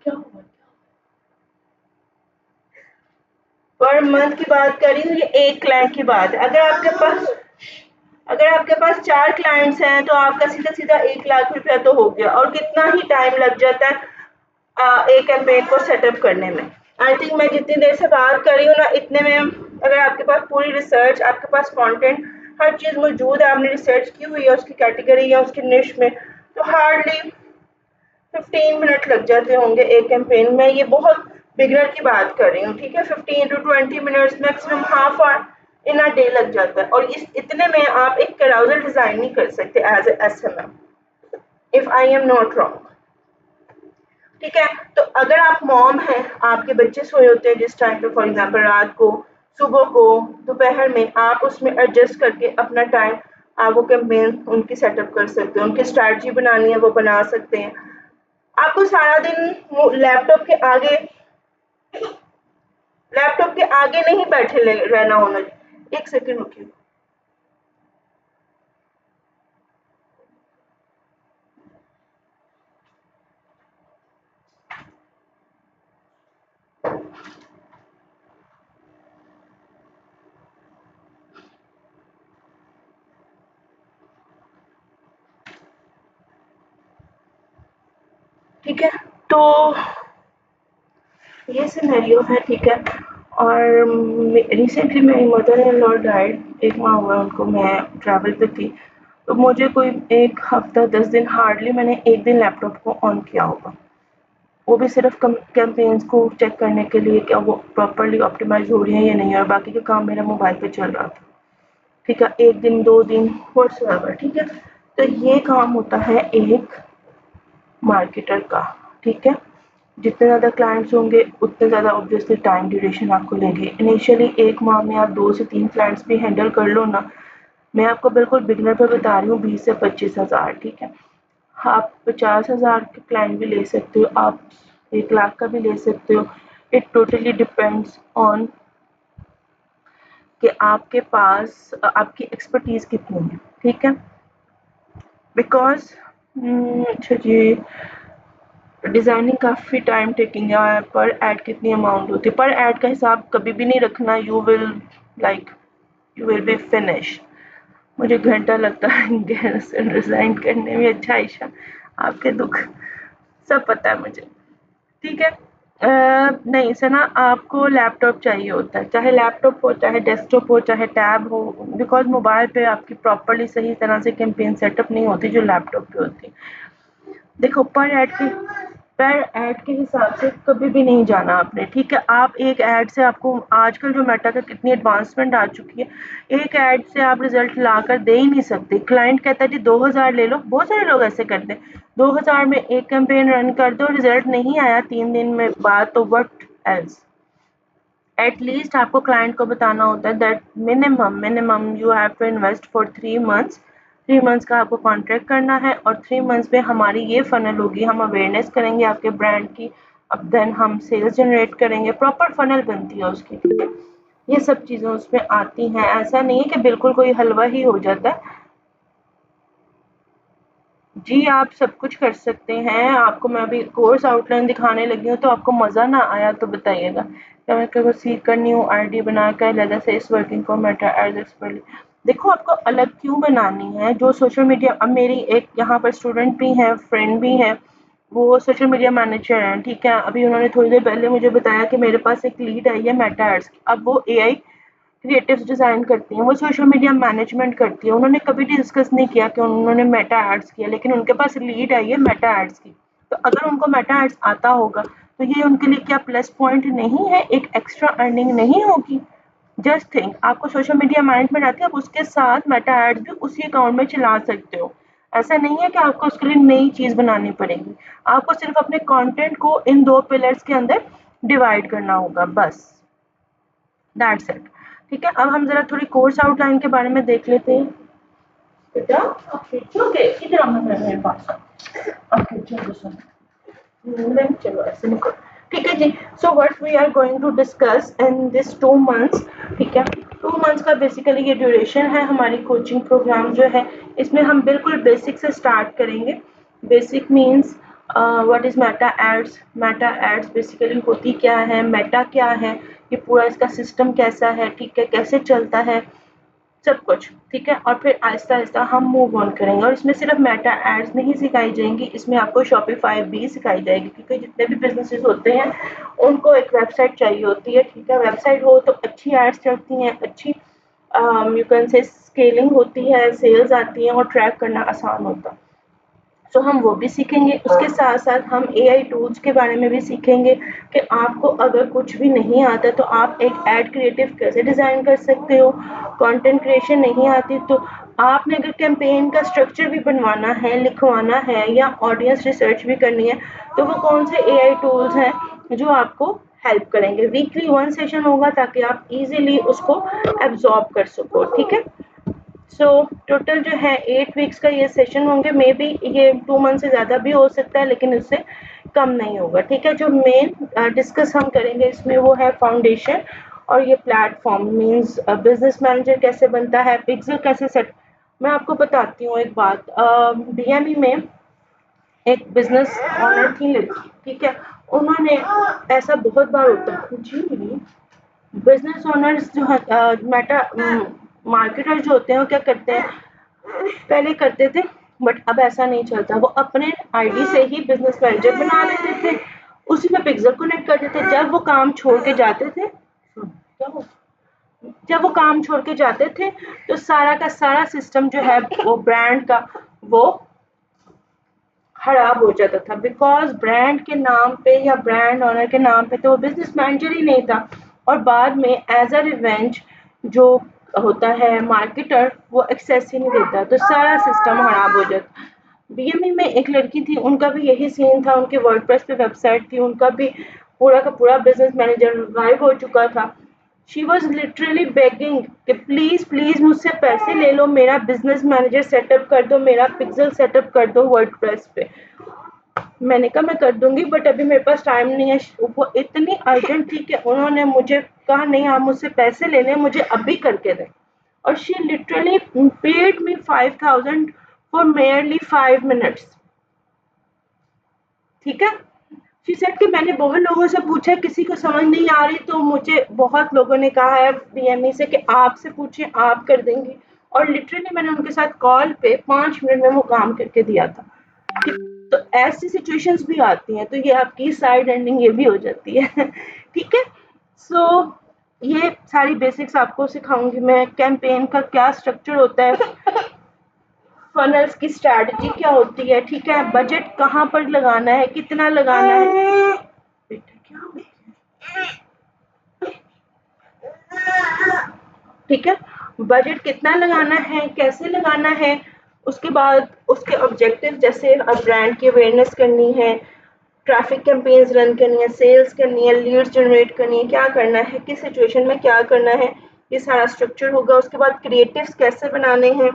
क्या हुआ? पर मंथ की बात करी, ये एक क्लाइंट की बात है। अगर आपके पास 4 क्लाइंट्स हैं तो आपका सीधा सीधा 1 लाख रुपया तो हो गया। और कितना ही टाइम लग जाता है एक कैंपेन को सेटअप करने में। आई थिंक मैं जितनी देर से बात कर रही हूँ ना, इतने में अगर आपके पास पूरी रिसर्च, आपके पास कंटेंट, हर चीज़ मौजूद है, आपने रिसर्च की हुई है उसकी कैटेगरी या उसकी निश में, तो हार्डली 15 मिनट लग जाते होंगे एक कैंपेन में। ये बहुत बिगनर की बात कर रही हूँ, ठीक है। 15 to 20 minutes, maximum half hour in a day लग जाता है। और इस इतने में आप एक कैराउजल डिजाइन नहीं कर सकते as a SMM, if I am not wrong, ठीक है। तो अगर आप मॉम हैं, आपके बच्चे सोए होते हैं जिस टाइम पे, फॉर एग्जांपल रात को, सुबह को, दोपहर में, आप उसमें एडजस्ट करके अपना टाइम आप वो कैंपेन उनकी सेटअप कर सकते हैं, उनकी स्ट्रैटेजी बनानी है वो बना सकते हैं। आपको सारा दिन लैपटॉप के आगे नहीं बैठे रहना होना। एक सेकंड रुकिए। ठीक है, तो ये सिनेरियो है, ठीक है। और रिसेंटली मेरी मदर इन लॉ डाइड, 1 माह हुआ उनको, मैं ट्रैवल पे थी, तो मुझे कोई 1 हफ्ता 10 दिन हार्डली मैंने 1 दिन लैपटॉप को ऑन किया होगा। वो भी सिर्फ कैंपेन्स को चेक करने के लिए क्या वो प्रॉपर्ली ऑप्टिमाइज़ हो रही है या नहीं, और बाकी का काम मेरा मोबाइल पे चल रहा था। ठीक है, 1 दिन 2 दिन व्हाट्सएवर, ठीक है। तो ये काम होता है एक मार्केटर का, ठीक है। जितने ज़्यादा क्लाइंट्स होंगे उतने ज़्यादा ऑब्वियसली टाइम ड्यूरेशन आपको लेंगे। इनिशियली 1 माह में आप 2 से 3 क्लाइंट्स भी हैंडल कर लो ना, मैं आपको बिल्कुल बिगिनर पे बता रही हूँ, 20 से 25,000, ठीक है। आप 50,000 के क्लाइंट भी ले सकते हो, आप 1 लाख का भी ले सकते हो। इट टोटली डिपेंड्स ऑन कि आपके पास आपकी एक्सपर्टीज़ कितनी है, ठीक है। बिकॉज़ अच्छा जी, डिज़ाइनिंग काफ़ी टाइम टेकिंग है। पर ऐड कितनी अमाउंट होती है, पर ऐड का हिसाब कभी भी नहीं रखना, like you will be finish. मुझे घंटा लगता है डिज़ाइन करने में। अच्छा आयशा, आपके दुख सब पता है मुझे, ठीक है। नहीं सना, आपको लैपटॉप चाहिए होता है, चाहे लैपटॉप हो, चाहे डेस्कटॉप हो, चाहे टैब हो, बिकॉज़ मोबाइल पे आपकी प्रॉपर्ली सही तरह से कैंपेन सेटअप नहीं होती जो लैपटॉप पे होती है। देखो, पर ऐड के हिसाब से कभी भी नहीं जाना आपने, ठीक है। आप एक ऐड से, आपको आजकल जो मेटा का कितनी एडवांसमेंट आ चुकी है, एक ऐड से आप रिजल्ट ला कर दे ही नहीं सकते। क्लाइंट कहता है जी 2000 ले लो, बहुत सारे लोग ऐसे करते हैं, 2000 में एक कैंपेन रन कर दो, रिजल्ट नहीं आया 3 दिन में बाद, तो व्हाट एल्स। एटलीस्ट आपको क्लाइंट को बताना होता है that minimum you have to invest for 3 months. 3 months का आपको कॉन्ट्रैक्ट करना है, और 3 मंथ्स में हमारी ये फनल होगी, हम अवेयरनेस करेंगे आपके ब्रांड की, अब देन हम सेल्स जनरेट करेंगे, प्रॉपर फनल बनती है उसकी, ठीक है। ये सब चीज़ें उसमें आती हैं, ऐसा नहीं है कि बिल्कुल कोई हलवा ही हो जाता है। जी, आप सब कुछ कर सकते हैं। आपको मैं अभी कोर्स आउटलाइन दिखाने लगी हूँ, तो आपको मज़ा ना आया तो बताइएगा। क्या मैं क्या सीख कर न्यू आईडी बनाकर अलग से इस वर्किंग को मेटा एज एक्सपर्ट। देखो, आपको अलग क्यों बनानी है, जो सोशल मीडिया, अब मेरी एक यहाँ पर स्टूडेंट भी हैं, फ्रेंड भी हैं, वो सोशल मीडिया मैनेजर हैं, ठीक है। अभी उन्होंने थोड़ी देर पहले मुझे बताया कि मेरे पास एक लीड आई है मेटा एड्स की। अब वो एआई क्रिएटिव्स डिज़ाइन करती हैं, वो सोशल मीडिया मैनेजमेंट करती हैं। उन्होंने कभी डिस्कस नहीं किया कि उन्होंने मेटा एड्स किया, लेकिन उनके पास लीड आई है मेटा एड्स की। तो अगर उनको मेटा एड्स आता होगा, तो ये उनके लिए क्या प्लस पॉइंट नहीं है, एक एक्स्ट्रा अर्निंग नहीं होगी? जस्ट थिंक, आपको सोशल मीडिया मैनेजमेंट आती है, आप उसके साथ मेटा एड्स भी उसी अकाउंट में चला सकते हो। ऐसा नहीं है कि आपको उसके लिए नई चीज़ बनानी पड़ेगी। आपको सिर्फ अपने कंटेंट को इन 2 पिलर्स के अंदर डिवाइड करना होगा, बस। दैट्स इट, ठीक है। अब हम जरा थोड़ी कोर्स आउटलाइन के बारे में देख लेते हैं। बेटा, ओके, ओके, इधर आना मेरे पास। ओके, चलो सुनो, चलो ऐसे निकलो, ठीक है जी। So what we are going to discuss in this 2 months, ठीक है। 2 मंथ्स का बेसिकली ये ड्यूरेशन है हमारी कोचिंग प्रोग्राम जो है। इसमें हम बिल्कुल बेसिक से स्टार्ट करेंगे। Basic means what is Meta ads. Meta ads basically होती क्या है, मेटा क्या है, ये पूरा इसका सिस्टम कैसा है, ठीक है, कैसे चलता है, सब कुछ, ठीक है। और फिर आहिस्ता-आहिस्ता हम मूव ऑन करेंगे, और इसमें सिर्फ मेटा एड्स नहीं सिखाई जाएँगी, इसमें आपको शॉपिफाई भी सिखाई जाएगी, क्योंकि जितने भी बिज़नेसेस होते हैं, उनको एक वेबसाइट चाहिए होती है, ठीक है। वेबसाइट हो तो अच्छी एड्स चलती हैं, अच्छी यू कैन से स्केलिंग होती है, सेल्स आती हैं, और ट्रैक करना आसान होता है। तो हम वो भी सीखेंगे। उसके साथ-साथ हम एआई टूल्स के बारे में भी सीखेंगे कि आपको अगर कुछ भी नहीं आता, तो आप एक एड क्रिएटिव कैसे डिज़ाइन कर सकते हो। कंटेंट क्रिएशन नहीं आती, तो आपने अगर कैंपेन का स्ट्रक्चर भी बनवाना है, लिखवाना है, या ऑडियंस रिसर्च भी करनी है, तो वो कौन से एआई टूल्स हैं जो आपको हेल्प करेंगे। वीकली 1 सेशन होगा, ताकि आप इज़िली उसको एब्ज़ॉर्ब कर सको, ठीक है। सो टोटल जो है 8 वीक्स का ये सेशन होंगे। मे बी ये 2 मंथ से ज़्यादा भी हो सकता है, लेकिन उससे कम नहीं होगा, ठीक है। जो मेन डिस्कस हम करेंगे इसमें, वो है फाउंडेशन, और ये प्लेटफॉर्म मीन्स बिजनेस मैनेजर कैसे बनता है, पिक्सल कैसे सेट। मैं आपको बताती हूँ एक बात। डीएमई में एक बिजनेस ऑनर थी लड़की, ठीक है। उन्होंने, ऐसा बहुत बार होता है जी, बिजनेस ओनर्स जो मेटा मार्केटर जो होते हैं, वो क्या करते हैं, पहले करते थे बट अब ऐसा नहीं चलता, वो अपने आईडी से ही बिजनेस मैनेजर बना लेते थे, उसी में पिक्सल कनेक्ट कर देते। जब वो काम छोड़ के जाते थे, क्या हो जब वो काम छोड़ के जाते थे तो सारा का सारा सिस्टम जो है वो ब्रांड का वो खराब हो जाता था, बिकॉज ब्रांड के नाम पे या ब्रांड ओनर के नाम पे तो वो बिजनेस मैनेजर ही नहीं था। और बाद में एज अ रिवेंज जो होता है मार्केटर, वो एक्सेस ही नहीं देता, तो सारा सिस्टम खराब हो जाता। बीएमई में एक लड़की थी, उनका भी यही सीन था, उनके वर्डप्रेस पे वेबसाइट थी, उनका भी पूरा का पूरा बिजनेस मैनेजर गायब हो चुका था। शी वॉज लिटरली बेगिंग कि प्लीज प्लीज मुझसे पैसे ले लो, मेरा बिजनेस मैनेजर सेटअप कर दो, मेरा पिक्सल सेटअप कर दो वर्डप्रेस पे। मैंने कहा मैं कर दूंगी, बट अभी मेरे पास टाइम नहीं है। वो इतनी अर्जेंट थी कि उन्होंने मुझे कहा नहीं, आप मुझसे पैसे ले लें, मुझे अभी करके दें। और she literally paid me 5000 for merely 5 minutes. ठीक है, शी सेड कि मैंने बहुत लोगों से पूछा, किसी को समझ नहीं आ रही, तो मुझे बहुत लोगों ने कहा है बीएमई से कि आपसे पूछिए, आप कर देंगी। और लिटरली मैंने उनके साथ कॉल पे 5 मिनट में वो काम करके दिया था। तो ऐसी सिचुएशंस भी आती हैं, तो ये आपकी साइड एंडिंग ये भी हो जाती है। ठीक है, सो ये सारी बेसिक्स आपको सिखाऊंगी मैं, कैंपेन का क्या स्ट्रक्चर होता है, फनल्स की स्ट्रैटेजी क्या होती है, ठीक है, बजट कहाँ पर लगाना है, कितना लगाना है। बेटा क्या हो गया? ठीक है, बजट कितना लगाना है, कैसे लगाना है। उसके बाद उसके ऑब्जेक्टिव, जैसे अब ब्रांड की अवेयरनेस करनी है, ट्रैफिक कैंपेन्स रन करनी है, सेल्स करनी है, लीड्स जनरेट करनी है, क्या करना है, किस सिचुएशन में क्या करना है, ये सारा स्ट्रक्चर होगा। उसके बाद क्रिएटिव्स कैसे बनाने हैं,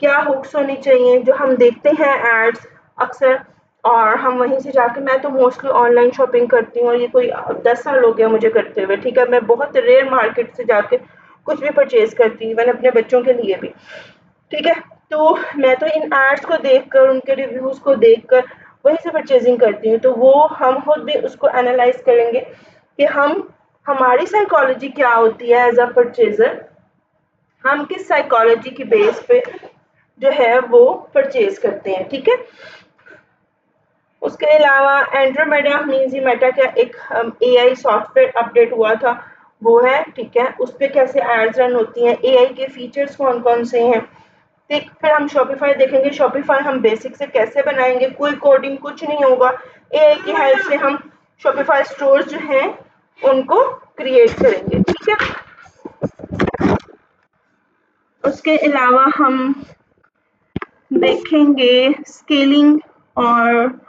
क्या हुक्स होनी चाहिए, जो हम देखते हैं एड्स अक्सर, और हम वहीं से जाके, मैं तो मोस्टली ऑनलाइन शॉपिंग करती हूँ, और ये कोई 10 साल हो गया मुझे करते हुए। ठीक है, मैं बहुत रेयर मार्केट से जाके कुछ भी परचेज करती हूँ, मैंने अपने बच्चों के लिए भी। ठीक है, तो मैं तो इन एड्स को देखकर, उनके रिव्यूज को देखकर वहीं से परचेजिंग करती हूँ। तो वो हम खुद भी उसको एनालाइज करेंगे कि हम हमारी साइकोलॉजी क्या होती है एज अ परचेजर, हम किस साइकोलॉजी की बेस पे जो है वो परचेज करते हैं। ठीक है, उसके अलावा एंड्रोमेडा मीन्स मेटा का एक एआई सॉफ्टवेयर अपडेट हुआ था, वो है। ठीक है, उस पर कैसे एड्स रन होती हैं, एआई के फीचर्स कौन कौन से हैं। ठीक, फिर हम शॉपिफाई देखेंगे, शॉपिफाई हम बेसिक से कैसे बनाएंगे, कोई कोडिंग कुछ नहीं होगा, एआई की हेल्प से हम शॉपिफाई स्टोर्स जो हैं उनको क्रिएट करेंगे। ठीक है, उसके अलावा हम देखेंगे स्केलिंग, और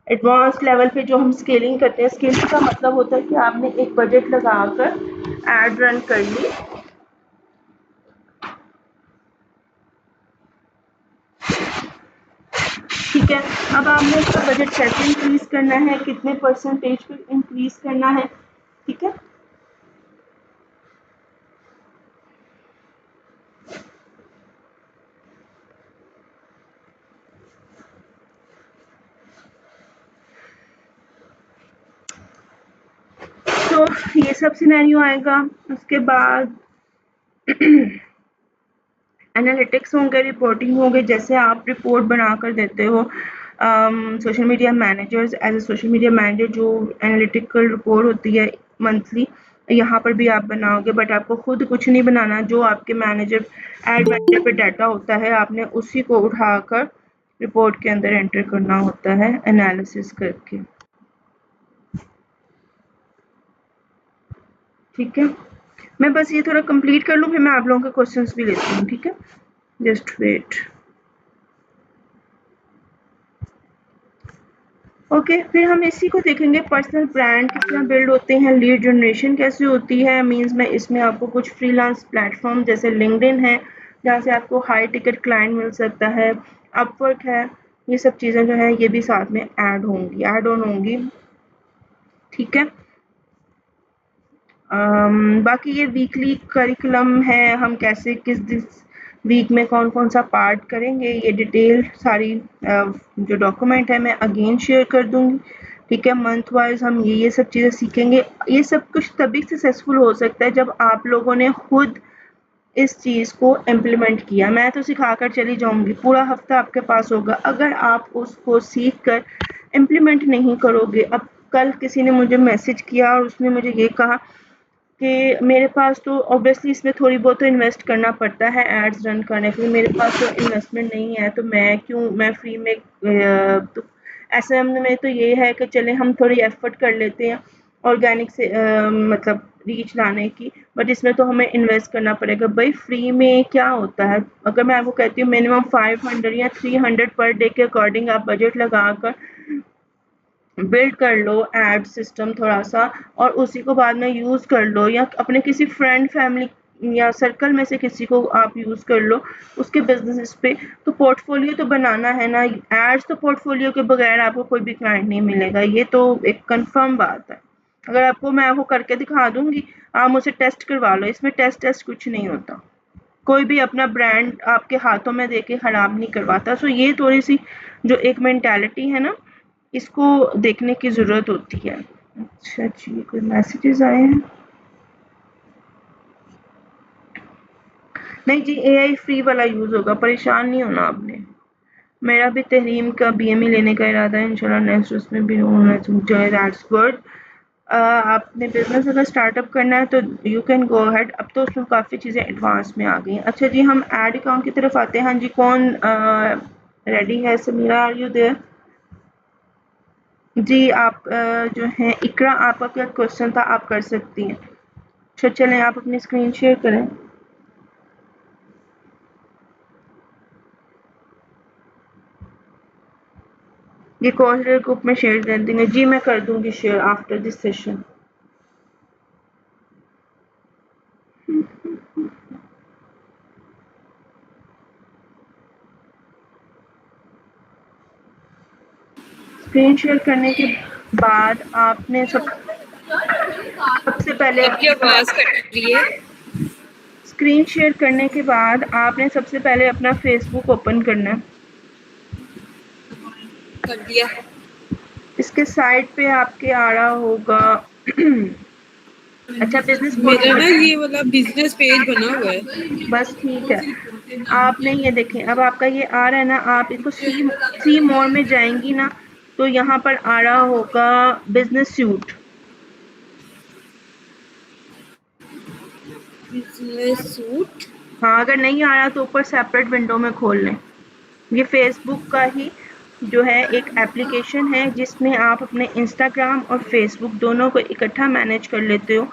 एडवांस लेवल पे जो हम स्केलिंग करते हैं, स्केलिंग का मतलब होता है कि आपने एक बजट लगाकर एड रन कर ली। ठीक है, अब आपने इसका बजट कैसे इंक्रीज करना है, कितने परसेंटेज पे इंक्रीज करना है। ठीक है, तो ये सब सिनेरियो आएगा। उसके बाद एनालिटिक्स होंगे, रिपोर्टिंग होंगे, जैसे आप रिपोर्ट बनाकर देते हो social media managers, as a social media manager जो एनालिटिकल रिपोर्ट होती है मंथली, यहाँ पर भी आप बनाओगे, बट आपको खुद कुछ नहीं बनाना, जो आपके मैनेजर एड मैनेजर पे डाटा होता है आपने उसी को उठाकर रिपोर्ट के अंदर एंटर करना होता है एनालिसिस करके। ठीक है, मैं बस ये थोड़ा कंप्लीट कर लूँ, फिर मैं आप लोगों के क्वेश्चंस भी लेती हूँ। ठीक है, जस्ट वेट। ओके, फिर हम इसी को देखेंगे, पर्सनल ब्रांड किस तरह बिल्ड होते हैं, लीड जनरेशन कैसे होती है। मींस मैं इसमें आपको कुछ फ्रीलांस प्लेटफॉर्म जैसे लिंक्डइन है, जहाँ से आपको हाई टिकट क्लाइंट मिल सकता है, अपवर्क है, ये सब चीज़ें जो है ये भी साथ में ऐड होंगी, ऐड ऑन होंगी। ठीक है, बाकी ये वीकली करिकुलम है, हम कैसे किस वीक में कौन कौन सा पार्ट करेंगे, ये डिटेल सारी जो डॉक्यूमेंट है मैं अगेन शेयर कर दूंगी। ठीक है, मंथ वाइज हम ये सब चीज़ें सीखेंगे। ये सब कुछ तभी सक्सेसफुल हो सकता है जब आप लोगों ने खुद इस चीज़ को इम्प्लीमेंट किया। मैं तो सिखा कर चली जाऊँगी, पूरा हफ्ता आपके पास होगा, अगर आप उसको सीख कर इम्प्लीमेंट नहीं करोगे। अब कल किसी ने मुझे मैसेज किया और उसने मुझे ये कहा कि मेरे पास तो ऑब्वियसली इसमें थोड़ी बहुत तो इन्वेस्ट करना पड़ता है एड्स रन करने के लिए, मेरे पास तो इन्वेस्टमेंट नहीं है, तो मैं फ्री में तो ऐसे में तो ये है कि चले हम थोड़ी एफर्ट कर लेते हैं ऑर्गेनिक से मतलब रीच लाने की, बट इसमें तो हमें इन्वेस्ट करना पड़ेगा। भाई फ्री में क्या होता है, अगर मैं आपको कहती हूँ मिनिमम 500 या 300 पर डे के अकॉर्डिंग आप बजट लगाकर बिल्ड कर लो एड सिस्टम थोड़ा सा, और उसी को बाद में यूज़ कर लो, या अपने किसी फ्रेंड फैमिली या सर्कल में से किसी को आप यूज़ कर लो उसके बिजनेस पे। तो पोर्टफोलियो तो बनाना है ना, एड्स तो पोर्टफोलियो के बगैर आपको कोई भी क्लाइंट नहीं मिलेगा, ये तो एक कंफर्म बात है। अगर आपको मैं आपको करके दिखा दूंगी, आप मुझसे टेस्ट करवा लो, इसमें टेस्ट टेस्ट कुछ नहीं होता, कोई भी अपना ब्रांड आपके हाथों में देके खराब नहीं करवाता। सो ये थोड़ी सी जो एक मेंटालिटी है ना, इसको देखने की ज़रूरत होती है। अच्छा जी, कोई मैसेजेस आए हैं? नहीं जी, एआई फ्री वाला यूज़ होगा, परेशान नहीं होना आपने। मेरा भी तहरीम का बीएमई लेने का इरादा है, इंशाल्लाह नेक्स्ट उसमें भी होना चाहिए, दैट्स गुड। आपने बिज़नेस अगर स्टार्टअप करना है तो यू कैन गो अहेड, अब तो उसमें काफ़ी चीज़ें एडवांस में आ गई हैं। अच्छा जी, हम एड अकाउंट की तरफ आते हैं। हाँ जी, कौन रेडी है? Samira, are you there? जी, आप जो हैं इकरा, आपका क्या क्वेश्चन था, आप कर सकती हैं। अच्छा चलें, आप अपनी स्क्रीन शेयर करें। ये कॉर्डिनेटर ग्रुप में शेयर कर देंगे। जी मैं कर दूंगी share after this session. Screen share करने के बाद आपने सबसे पहले आपकी आवाज कट रही है। स्क्रीन शेयर करने के बाद आपने सबसे पहले अपना फेसबुक ओपन करना है। कर दिया। इसके साइड पे आपके आ रहा होगा अच्छा बिजनेस मेरा ना पोर्टफोलियो, ये वाला बिजनेस पेज बना हुआ है। बस ठीक है। आपने ये देखें, अब आपका ये आ रहा है ना, आप इसको सी सी मोर में जाएंगी ना, तो यहाँ पर आ रहा होगा बिजनेस सूट। Business suit. हाँ, अगर नहीं आ रहा तो ऊपर सेपरेट विंडो में खोल लें। ये फेसबुक का ही जो है एक एप्लीकेशन है, जिसमें आप अपने इंस्टाग्राम और फेसबुक दोनों को इकट्ठा मैनेज कर लेते हो।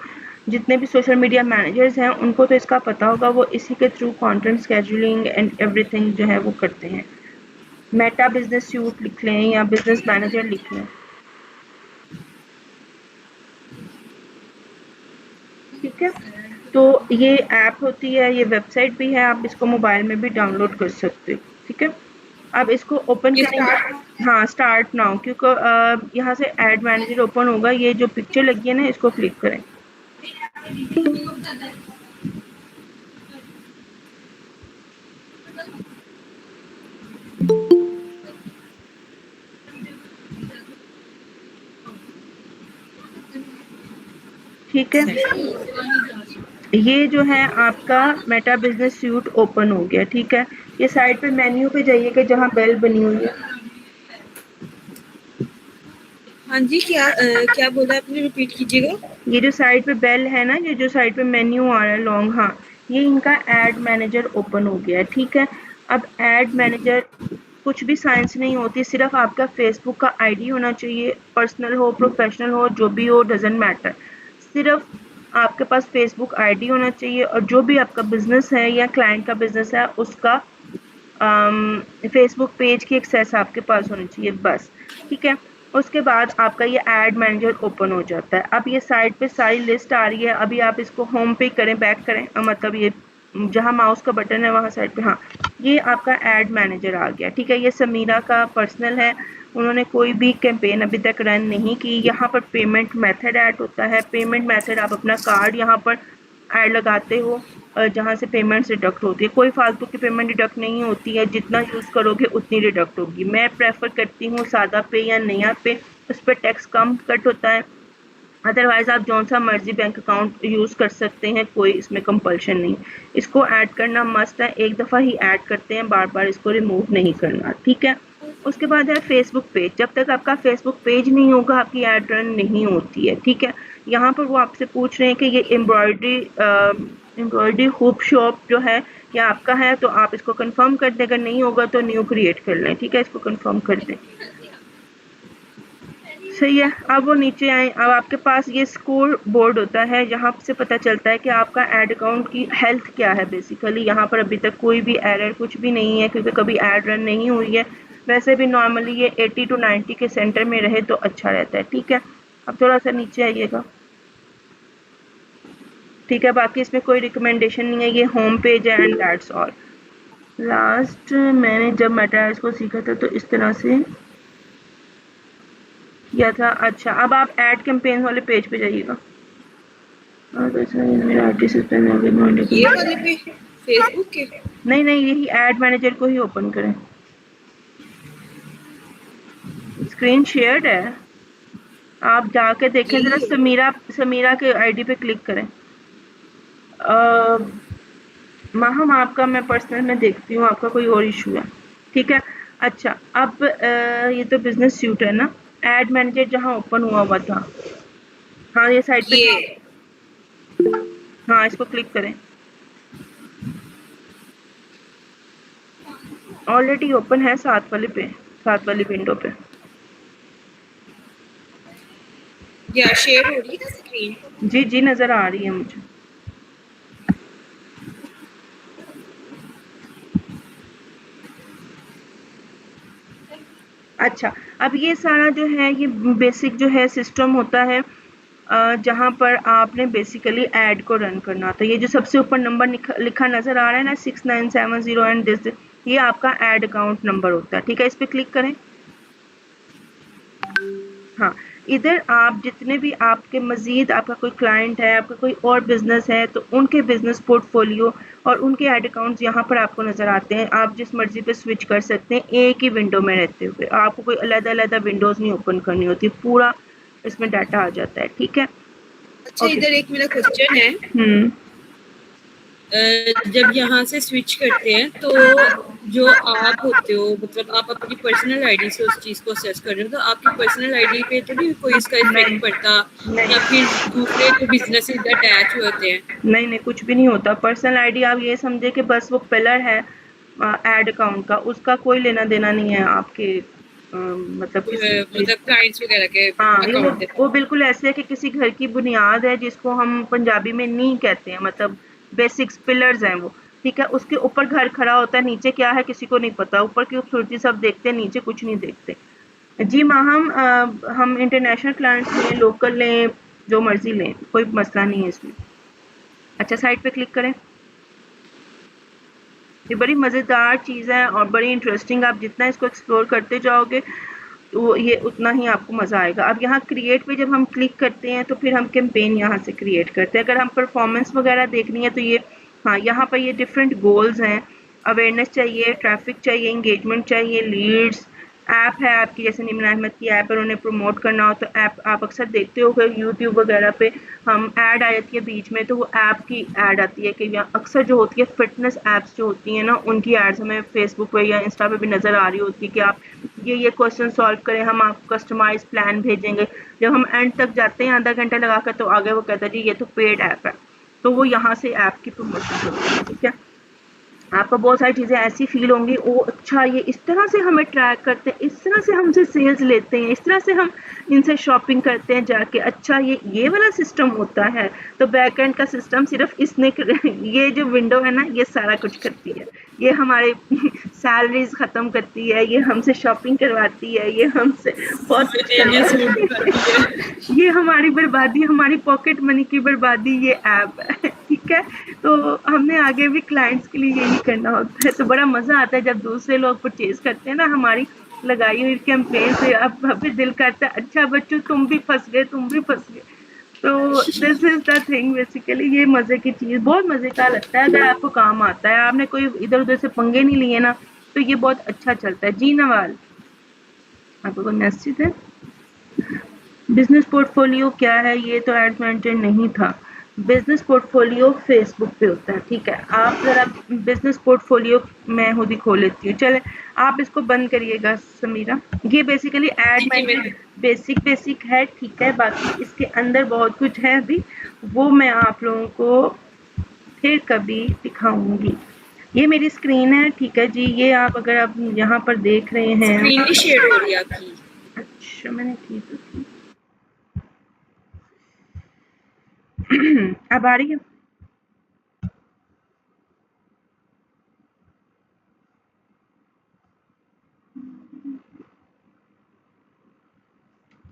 जितने भी सोशल मीडिया मैनेजर्स हैं उनको तो इसका पता होगा, वो इसी के through content scheduling and everything जो है वो करते हैं। मेटा बिजनेस सूट लिख लें या बिजनेस मैनेजर लिख लें, ठीक है। तो ये ऐप होती है, ये वेबसाइट भी है, आप इसको मोबाइल में भी डाउनलोड कर सकते हो, ठीक है। अब इसको ओपन ये करेंगे। स्टार्ट। हाँ, स्टार्ट नाउ, क्योंकि यहाँ से एड मैनेजर ओपन होगा, ये जो पिक्चर लगी है ना इसको क्लिक करें। ठीक है, ये जो है आपका मेटा बिजनेस सूट ओपन हो गया, ठीक है। ये साइड पे मेन्यू पे जाइएगा जहाँ बेल बनी हुई है। हाँ जी, क्या बोला आपने, रिपीट कीजिएगा। ये जो साइड पे बेल है ना, ये जो साइड पे मेन्यू आ रहा है लॉन्ग, हाँ, ये इनका एड मैनेजर ओपन हो गया है, ठीक है। अब एड मैनेजर कुछ भी साइंस नहीं होती, सिर्फ आपका फेसबुक का आईडी होना चाहिए, पर्सनल हो प्रोफेशनल हो जो भी हो डजेंट मैटर, सिर्फ आपके पास फेसबुक आईडी होना चाहिए, और जो भी आपका बिजनेस है या क्लाइंट का बिजनेस है उसका फेसबुक पेज की एक्सेस आपके पास होनी चाहिए, बस, ठीक है। उसके बाद आपका ये एड मैनेजर ओपन हो जाता है। अब ये साइड पे सारी लिस्ट आ रही है, अभी आप इसको होम पे करें, बैक करें, मतलब ये जहाँ माउस का बटन है वहाँ साइड पे, हाँ, ये आपका एड मैनेजर आ गया, ठीक है। ये समीरा का पर्सनल है, उन्होंने कोई भी कैंपेन अभी तक रन नहीं की। यहाँ पर पेमेंट मेथड ऐड होता है, पेमेंट मेथड आप अपना कार्ड यहाँ पर ऐड लगाते हो, जहाँ से पेमेंट डिडक्ट होती है, कोई फालतू की पेमेंट डिडक्ट नहीं होती है, जितना यूज़ करोगे उतनी डिडक्ट होगी। मैं प्रेफर करती हूँ सादा पे या नया पे, उस पर टैक्स कम कट होता है, अदरवाइज आप जौन सा मर्जी बैंक अकाउंट यूज़ कर सकते हैं, कोई इसमें कंपल्शन नहीं। इसको ऐड करना मस्ट है, एक दफ़ा ही ऐड करते हैं, बार बार इसको रिमूव नहीं करना, ठीक है। उसके बाद है फेसबुक पेज। जब तक आपका फेसबुक पेज नहीं होगा आपकी ऐड रन नहीं होती है, ठीक है। यहाँ पर वो आपसे पूछ रहे हैं कि ये एम्ब्रॉयडरी हुप शॉप जो है क्या आपका है, तो आप इसको कंफर्म कर दें, अगर नहीं होगा तो न्यू क्रिएट कर लें, ठीक है। इसको कंफर्म कर दें, सही है। अब वो नीचे आए, अब आपके पास ये स्कोर बोर्ड होता है, यहाँ से पता चलता है कि आपका एड अकाउंट की हेल्थ क्या है। बेसिकली यहाँ पर अभी तक कोई भी एरर कुछ भी नहीं है, क्योंकि कभी एड रन नहीं हुई है। वैसे भी नॉर्मली ये 80 to 90 के सेंटर में रहे तो अच्छा रहता है, ठीक है। अब थोड़ा सा नीचे आइएगा, ठीक है। बाकी इसमें कोई रिकमेंडेशन नहीं है, ये होम पेज है एंड दैट्स ऑल। लास्ट मैंने जब मेटाएज को सीखा था तो इस तरह से किया था। अच्छा, अब आप ऐड कैंपेन वाले पेज पे जाइएगा। ये वाले पे फेसबुक के? नहीं नहीं, यही एड मैनेजर को ही ओपन करें, स्क्रीन शेयर्ड है। आप जाके देखें जरा, यही है। समीरा के आईडी पे क्लिक करें। माहम आपका मैं पर्सनल में देखती हूँ, आपका कोई और इशू है, ठीक है। अच्छा, अब ये तो बिजनेस सूट है ना, एड मैनेजर जहाँ ओपन हुआ हुआ था, हाँ ये साइड पे, ये हाँ इसको क्लिक करें। ऑलरेडी ओपन है साथ वाली विंडो पे। या शेयर हो रही है ना स्क्रीन? जी जी, नजर आ रही है मुझे। अच्छा, अब ये सारा जो है ये बेसिक जो है सिस्टम होता है, जहाँ पर आपने बेसिकली ऐड को रन करना था। ये जो सबसे ऊपर नंबर लिखा नजर आ रहा है ना, 6970 एंड दिस, ये आपका ऐड अकाउंट नंबर होता है, ठीक है। इस पे क्लिक करें। हाँ, इधर आप जितने भी आपके मजीद आपका कोई क्लाइंट है, आपका कोई और बिजनेस है, तो उनके बिजनेस पोर्टफोलियो और उनके ऐड अकाउंट्स यहाँ पर आपको नजर आते हैं। आप जिस मर्जी पे स्विच कर सकते हैं एक ही विंडो में रहते हुए, आपको कोई अलग-अलग विंडोज नहीं ओपन करनी होती, पूरा इसमें डाटा आ जाता है, ठीक है। अच्छा, ओके। इधर एक मेरा क्वेश्चन है। जब यहाँ से स्विच करते हैं तो जो आप होते हो, मतलब आप अपनी पर्सनल आईडी से उस चीज को असेस कर रहे हो, तो आपकी पर्सनल आईडी पे तो नहीं कोई इसका इफेक्ट पड़ता, नहीं या फिर दूसरे जो बिजनेस अटैच होते हैं? नहीं नहीं, कुछ भी नहीं होता। पर्सनल आईडी आप ये समझे कि बस वो पिलर है ऐड अकाउंट का, उसका कोई लेना देना नहीं है आपके मतलब किसी चीज। मतलब क्लाइंट्स वगैरह के हाँ, ये अकाउंट वो बिल्कुल ऐसे है कि किसी घर की बुनियाद है, जिसको हम पंजाबी में नींव कहते हैं, मतलब बेसिक्स पिलर्स हैं वो, ठीक है। उसके ऊपर घर खड़ा होता है, नीचे क्या है किसी को नहीं पता, ऊपर की खूबसूरती सब देखते हैं, नीचे कुछ नहीं देखते। जी माहम, हम इंटरनेशनल क्लाइंट्स लें, लोकल लें, जो मर्जी लें, कोई मसला नहीं है इसमें। अच्छा, साइड पे क्लिक करें। ये बड़ी मज़ेदार चीज़ है और बड़ी इंटरेस्टिंग, आप जितना इसको एक्सप्लोर करते जाओगे तो ये उतना ही आपको मज़ा आएगा। अब यहाँ क्रिएट पे जब हम क्लिक करते हैं तो फिर हम कैंपेन यहाँ से क्रिएट करते हैं। अगर हम परफॉर्मेंस वगैरह देखनी है तो ये, हाँ यहाँ पर ये डिफरेंट गोल्स हैं। अवेयरनेस चाहिए, ट्रैफिक चाहिए, इंगेजमेंट चाहिए, लीड्स, ऐप है आपकी, जैसे निमन अहमद की ऐप है, उन्हें प्रमोट करना हो तो ऐप आप अक्सर देखते हो यूट्यूब वगैरह पे हम ऐड आ जाती है बीच में, तो वो ऐप की ऐड आती है कि यहाँ अक्सर जो होती है फिटनेस ऐप्स जो होती हैं ना, उनकी एड्स हमें फेसबुक पे या इंस्टा पे भी नज़र आ रही होती है कि आप ये क्वेश्चन सॉल्व करें, हम आपको कस्टमाइज प्लान भेजेंगे। जब हम एंड तक जाते हैं आधा घंटा लगाकर, तो आगे वो कहता है जी ये तो पेड ऐप है, तो वो यहाँ से ऐप की प्रमोशन होती है, ठीक है। आपको बहुत सारी चीज़ें ऐसी फील होंगी, ओ अच्छा ये इस तरह से हमें ट्रैक करते हैं, इस तरह से हमसे सेल्स लेते हैं, इस तरह से हम इनसे शॉपिंग करते हैं जाके, अच्छा ये वाला सिस्टम होता है। तो बैक एंड का सिस्टम सिर्फ इसने ये जो विंडो है ना, ये सारा कुछ करती है। ये हमारे सैलरीज ख़त्म करती है, ये हमसे शॉपिंग करवाती है, ये हमसे बहुत कुछ करवाती है। ये हमारी बर्बादी, हमारी पॉकेट मनी की बर्बादी ये ऐप है, ठीक है। तो हमने आगे भी क्लाइंट्स के लिए यही करना होता है। तो बड़ा मज़ा आता है जब दूसरे लोग परचेज़ करते हैं ना हमारी लगाई हुई कैंपेन से, अब फिर दिल करता है अच्छा बच्चों तुम भी फँस गए। तो this is the thing basically, ये मज़े की चीज़, बहुत मज़े का लगता है अगर आपको काम आता है, आपने कोई इधर-उधर से पंगे नहीं लिए ना, तो ये बहुत अच्छा चलता है। जी नवाल, आपको कोई मैसेज है? बिजनेस पोर्टफोलियो क्या है, ये तो एड मैनेजर नहीं था। बिजनेस पोर्टफोलियो फेसबुक पे होता है, ठीक है। आप जरा बिजनेस पोर्टफोलियो मैं खुद ही खोल लेती हूँ, चले आप इसको बंद करिएगा समीरा। ये बेसिकली एड जी मैं मैनेजर बेसिक है, ठीक है। बाकी इसके अंदर बहुत कुछ है अभी, वो मैं आप लोगों को फिर कभी दिखाऊंगी। ये मेरी स्क्रीन है, ठीक है जी। ये अगर आप यहाँ पर देख रहे हैं, स्क्रीन नहीं शेयर हो रही आपकी। अच्छा मैंने की तो थी। अब आ रही है?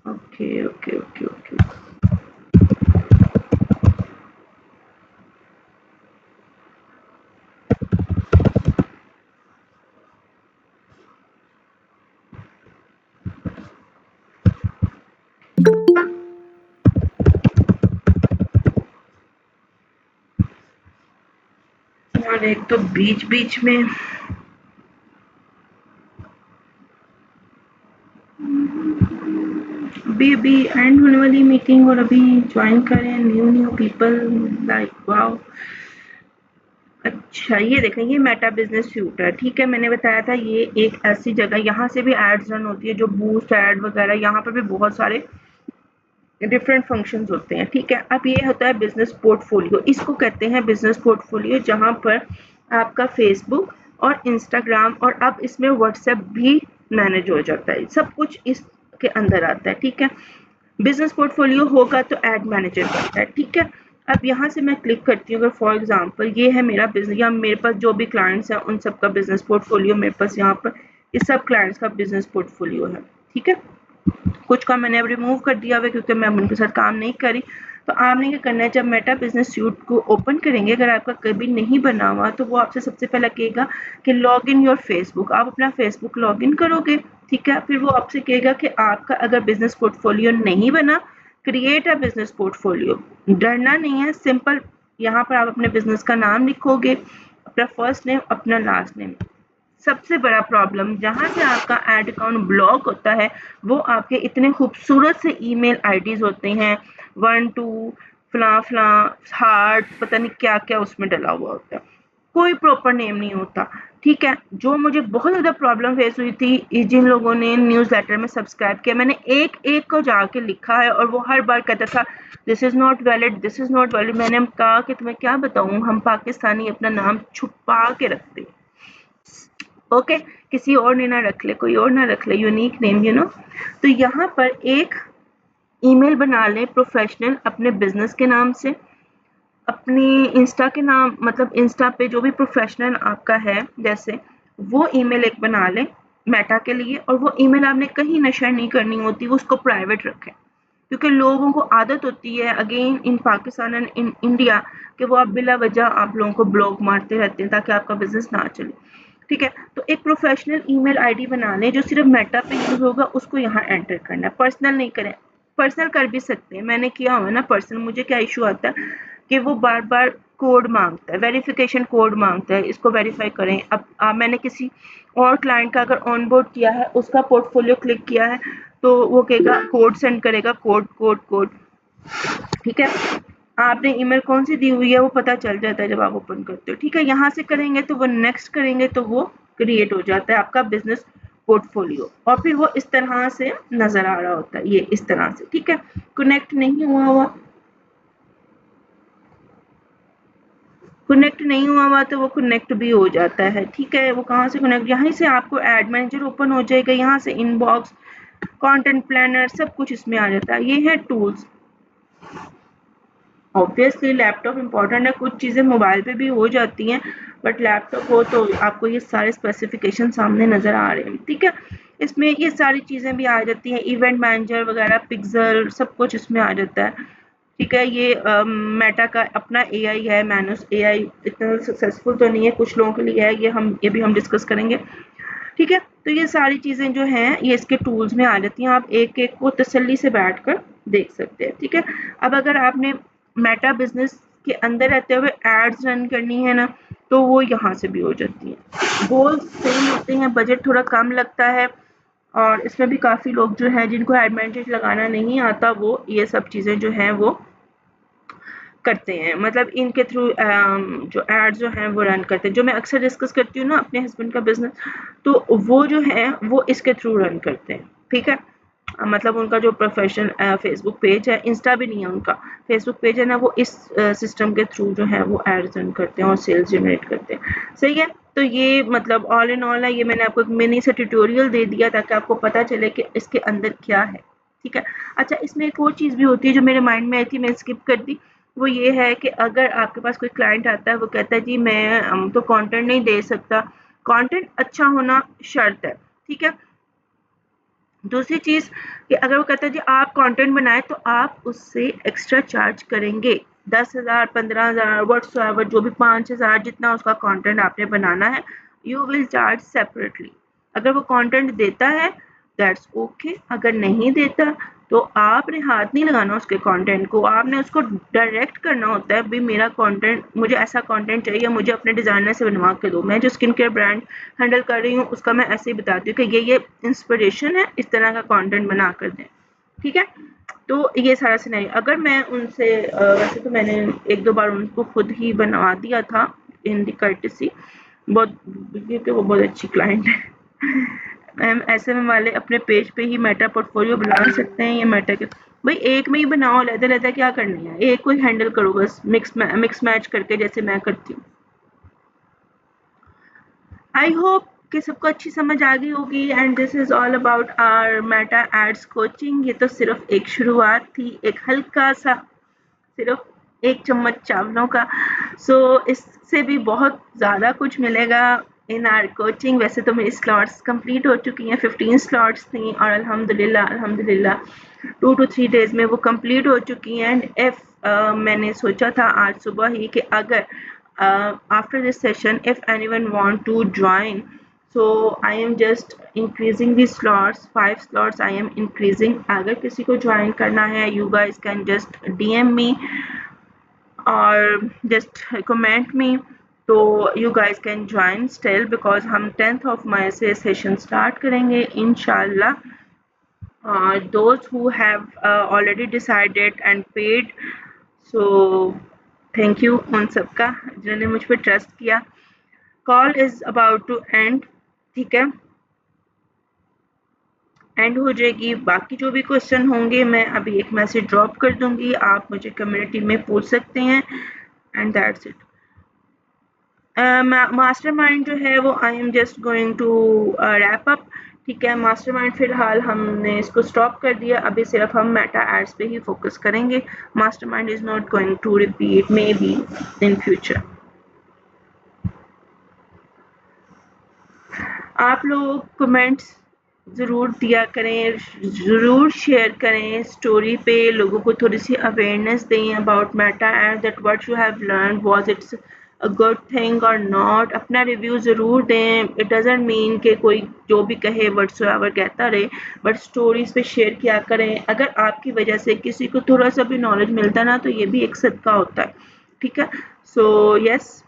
Okay okay okay okay. और एक तो बीच बीच में अभी एंड होने वाली मीटिंग और अभी ज्वाइन करें न्यू पीपल, लाइक वाओ। अच्छा ये देखें, ये मेटा बिजनेस सूट है, ठीक है। मैंने बताया था ये एक ऐसी जगह, यहाँ से भी एड्स रन होती है, जो बूस्ट एड वगैरह, यहाँ पर भी बहुत सारे डिफरेंट फंक्शंस होते हैं, ठीक है। अब ये होता है बिजनेस पोर्टफोलियो, इसको कहते हैं बिजनेस पोर्टफोलियो, जहाँ पर आपका फेसबुक और इंस्टाग्राम और अब इसमें व्हाट्सएप भी मैनेज हो जाता है, सब कुछ इसके अंदर आता है, ठीक है। बिजनेस पोर्टफोलियो होगा तो एड मैनेजर बनता है, ठीक है। अब यहाँ से मैं क्लिक करती हूँ, अगर फॉर एग्जांपल ये है मेरा बिजनेस, या मेरे पास जो भी क्लाइंट्स हैं उन सबका बिजनेस पोर्टफोलियो मेरे पास यहाँ पर इस सब क्लाइंट्स का बिजनेस पोर्टफोलियो है, ठीक है। कुछ का मैंने अब रिमूव कर दिया हुआ क्योंकि मैं उनके साथ काम नहीं करी। तो आपने क्या करना है, जब मेटा बिजनेस सूट को ओपन करेंगे, अगर आपका कभी नहीं बना हुआ तो वो आपसे सबसे पहले कहेगा कि लॉग इन योर फेसबुक, आप अपना फेसबुक लॉग इन करोगे, ठीक है। फिर वो आपसे कहेगा कि आपका अगर बिजनेस पोर्टफोलियो नहीं बना, क्रिएट अ बिजनेस पोर्टफोलियो। डरना नहीं है, सिंपल यहाँ पर आप अपने बिजनेस का नाम लिखोगे, अपना फर्स्ट नेम, अपना लास्ट नेम। सबसे बड़ा प्रॉब्लम जहाँ से आपका एड अकाउंट ब्लॉक होता है, वो आपके इतने खूबसूरत से ईमेल आईडीज होते हैं, 1 2 फला फला हार्ट, पता नहीं क्या क्या उसमें डला हुआ होता है, कोई प्रॉपर नेम नहीं होता, ठीक है। जो मुझे बहुत ज़्यादा प्रॉब्लम फेस हुई थी, जिन लोगों ने न्यूज़ लेटर में सब्सक्राइब किया, मैंने एक एक को जाके लिखा है और वो हर बार कहता था this is not valid, this is not valid. मैंने कहा कि तुम्हें क्या बताऊँ, हम पाकिस्तानी अपना नाम छुपा के रखते हैं, ओके। किसी और ने ना रख ले, कोई और ना रख ले, यूनिक नेम, यू नो। तो यहाँ पर एक ईमेल बना लें प्रोफेशनल अपने बिजनेस के नाम से, अपनी इंस्टा के नाम, मतलब इंस्टा पे जो भी प्रोफेशनल आपका है जैसे, वो ईमेल एक बना लें मेटा के लिए, और वो ईमेल आपने कहीं ना शेयर नहीं करनी होती, उसको प्राइवेट रखें, क्योंकि लोगों को आदत होती है again in Pakistan and in India कि वो आप बिला वजह आप लोगों को ब्लॉक मारते रहते हैं ताकि आपका बिजनेस ना चले, ठीक है। तो एक प्रोफेशनल ईमेल आईडी बना लें जो सिर्फ मेटा पे यूज होगा, उसको यहाँ एंटर करना है, पर्सनल नहीं करें। पर्सनल कर भी सकते हैं, मैंने किया हुआ ना पर्सनल। मुझे क्या इशू आता है कि वो बार बार कोड मांगता है, वेरिफिकेशन कोड मांगता है, इसको वेरीफाई करें। अब मैंने किसी और क्लाइंट का अगर ऑनबोर्ड किया है, उसका पोर्टफोलियो क्लिक किया है, तो वो कहेगा कोड सेंड करेगा, कोड कोड कोड, ठीक है। आपने ईमेल कौन सी दी हुई है वो पता चल जाता है जब आप ओपन करते हो, ठीक है। यहाँ से करेंगे तो वो नेक्स्ट करेंगे तो वो क्रिएट हो जाता है आपका बिजनेस पोर्टफोलियो, और फिर वो इस तरह से नजर आ रहा होता है, ये इस तरह से, ठीक है। कनेक्ट नहीं हुआ तो वो कनेक्ट भी हो जाता है, ठीक है। वो कहाँ से कनेक्ट, यहाँ से आपको एड मैनेजर ओपन हो जाएगा, यहाँ से इनबॉक्स, कंटेंट प्लानर, सब कुछ इसमें आ जाता है। ये है टूल्स। ऑब्वियसली लैपटॉप इम्पॉर्टेंट है, कुछ चीज़ें मोबाइल पे भी हो जाती हैं, बट लैपटॉप हो तो आपको ये सारे स्पेसिफिकेशन सामने नज़र आ रहे हैं, ठीक है। इसमें ये सारी चीज़ें भी आ जाती हैं, इवेंट मैनेजर वगैरह, पिक्सल, सब कुछ इसमें आ जाता है, ठीक है। ये मेटा का अपना एआई है, मैनुस एआई, इतना सक्सेसफुल तो नहीं है, कुछ लोगों के लिए है, ये भी हम डिस्कस करेंगे, ठीक है। तो ये सारी चीज़ें जो हैं ये इसके टूल्स में आ जाती हैं, आप एक एक को तसल्ली से बैठ कर देख सकते हैं, ठीक है। अब अगर आपने मेटा बिजनेस के अंदर रहते हुए एड्स रन करनी है ना, तो वो यहाँ से भी हो जाती है। गोल्स सेम होते हैं, बजट थोड़ा कम लगता है, और इसमें भी काफ़ी लोग जो है जिनको एडवांटेज लगाना नहीं आता वो ये सब चीज़ें जो हैं वो करते हैं, मतलब इनके थ्रू जो एड्स जो हैं वो रन करते हैं। जो मैं अक्सर डिस्कस करती हूँ ना अपने हस्बैंड का बिजनेस, तो वो जो है वो इसके थ्रू रन करते हैं, ठीक है। मतलब उनका जो प्रोफेशन फेसबुक पेज है, इंस्टा भी नहीं है उनका, फेसबुक पेज है ना, वो इस सिस्टम के थ्रू जो है वो एड्स रन करते हैं और सेल्स जनरेट करते हैं, सही है। तो ये मतलब ऑल इन ऑल है, ये मैंने आपको एक मिनी सा ट्यूटोरियल दे दिया ताकि आपको पता चले कि इसके अंदर क्या है, ठीक है। अच्छा, इसमें एक और चीज़ भी होती है जो मेरे माइंड में आई थी, मैं स्किप कर दी। वो ये है कि अगर आपके पास कोई क्लाइंट आता है, वो कहता है जी मैं तो कंटेंट नहीं दे सकता, कंटेंट अच्छा होना शर्त है, ठीक है। दूसरी चीज़ कि अगर वो कहता है जी आप कंटेंट बनाएं तो आप उससे एक्स्ट्रा चार्ज करेंगे, 10,000 15,000 व्हाट्सएवर, जो भी 5,000 जितना उसका कंटेंट आपने बनाना है, यू विल चार्ज सेपरेटली। अगर वो कंटेंट देता है दैट्स ओके, अगर नहीं देता तो आपने हाथ नहीं लगाना उसके कंटेंट को, आपने उसको डायरेक्ट करना होता है, भाई मेरा कंटेंट, मुझे ऐसा कंटेंट चाहिए, मुझे अपने डिज़ाइनर से बनवा के दो। मैं जो स्किन केयर ब्रांड हैंडल कर रही हूँ उसका मैं ऐसे ही बताती हूँ कि ये इंस्पिरेशन है, इस तरह का कंटेंट बना कर दें, ठीक है। तो ये सारा सिनेरियो अगर मैं उनसे वैसे तो मैंने एक दो बार उनको खुद ही बनवा दिया था इन दी कर्टेसी, बहुत, क्योंकि वो बहुत अच्छी क्लाइंट है। मैम ऐसे में वाले अपने पेज पे ही मेटा पोर्टफोलियो बना सकते हैं, ये मेटा के भाई एक में ही बनाओ, लेते लेते क्या करनी है, एक को ही हैंडल करो बस, मिक्स मैच करके जैसे मैं करती हूँ। आई होप कि सबको अच्छी समझ आ गई होगी and this is all about our Meta ads coaching. ये तो सिर्फ एक शुरुआत थी, एक हल्का सा, सिर्फ एक चम्मच चावलों का। सो इससे भी बहुत ज़्यादा कुछ मिलेगा इन आर कोचिंग। वैसे तो मेरी स्लॉट्स कंप्लीट हो चुकी हैं, 15 स्लॉट्स थी और अल्हम्दुलिल्लाह 2 to 3 डेज में वो कंप्लीट हो चुकी हैं। एंड इफ मैंने सोचा था आज सुबह ही कि अगर after this session if anyone want to join, so I am just increasing the slots, 5 slots I am increasing। अगर किसी को ज्वाइन करना है you guys can just DM me or just comment me, तो you guys can join still because हम 10th of May से session start करेंगे इंशाल्लाह। Those who have already decided and paid, so thank you उन सबका जिन्होंने मुझ पर ट्रस्ट किया। Call is about to end, ठीक है, एंड हो जाएगी। बाकी जो भी क्वेश्चन होंगे मैं अभी एक मैसेज ड्रॉप कर दूंगी, आप मुझे कम्युनिटी में पूछ सकते हैं एंड दैट्स इट। मास्टरमाइंड जो है वो I am just going to wrap up, ठीक है। मास्टरमाइंड फिलहाल हमने इसको स्टॉप कर दिया, अभी सिर्फ हम मेटा एड्स पे ही फोकस करेंगे। Mastermind is not going to repeat maybe in future. आप लोग कमेंट्स ज़रूर दिया करें, ज़रूर शेयर करें स्टोरी पे, लोगों को थोड़ी सी अवेयरनेस दें about Meta and that what you have learn was it's a good thing और नॉट। अपना रिव्यू ज़रूर दें, इट डजंट मीन कि कोई जो भी कहे व्हाटसोएवर कहता रहे, बट स्टोरीज पे शेयर किया करें। अगर आपकी वजह से किसी को थोड़ा सा भी नॉलेज मिलता ना, तो ये भी एक सदका होता है, ठीक है। So yes,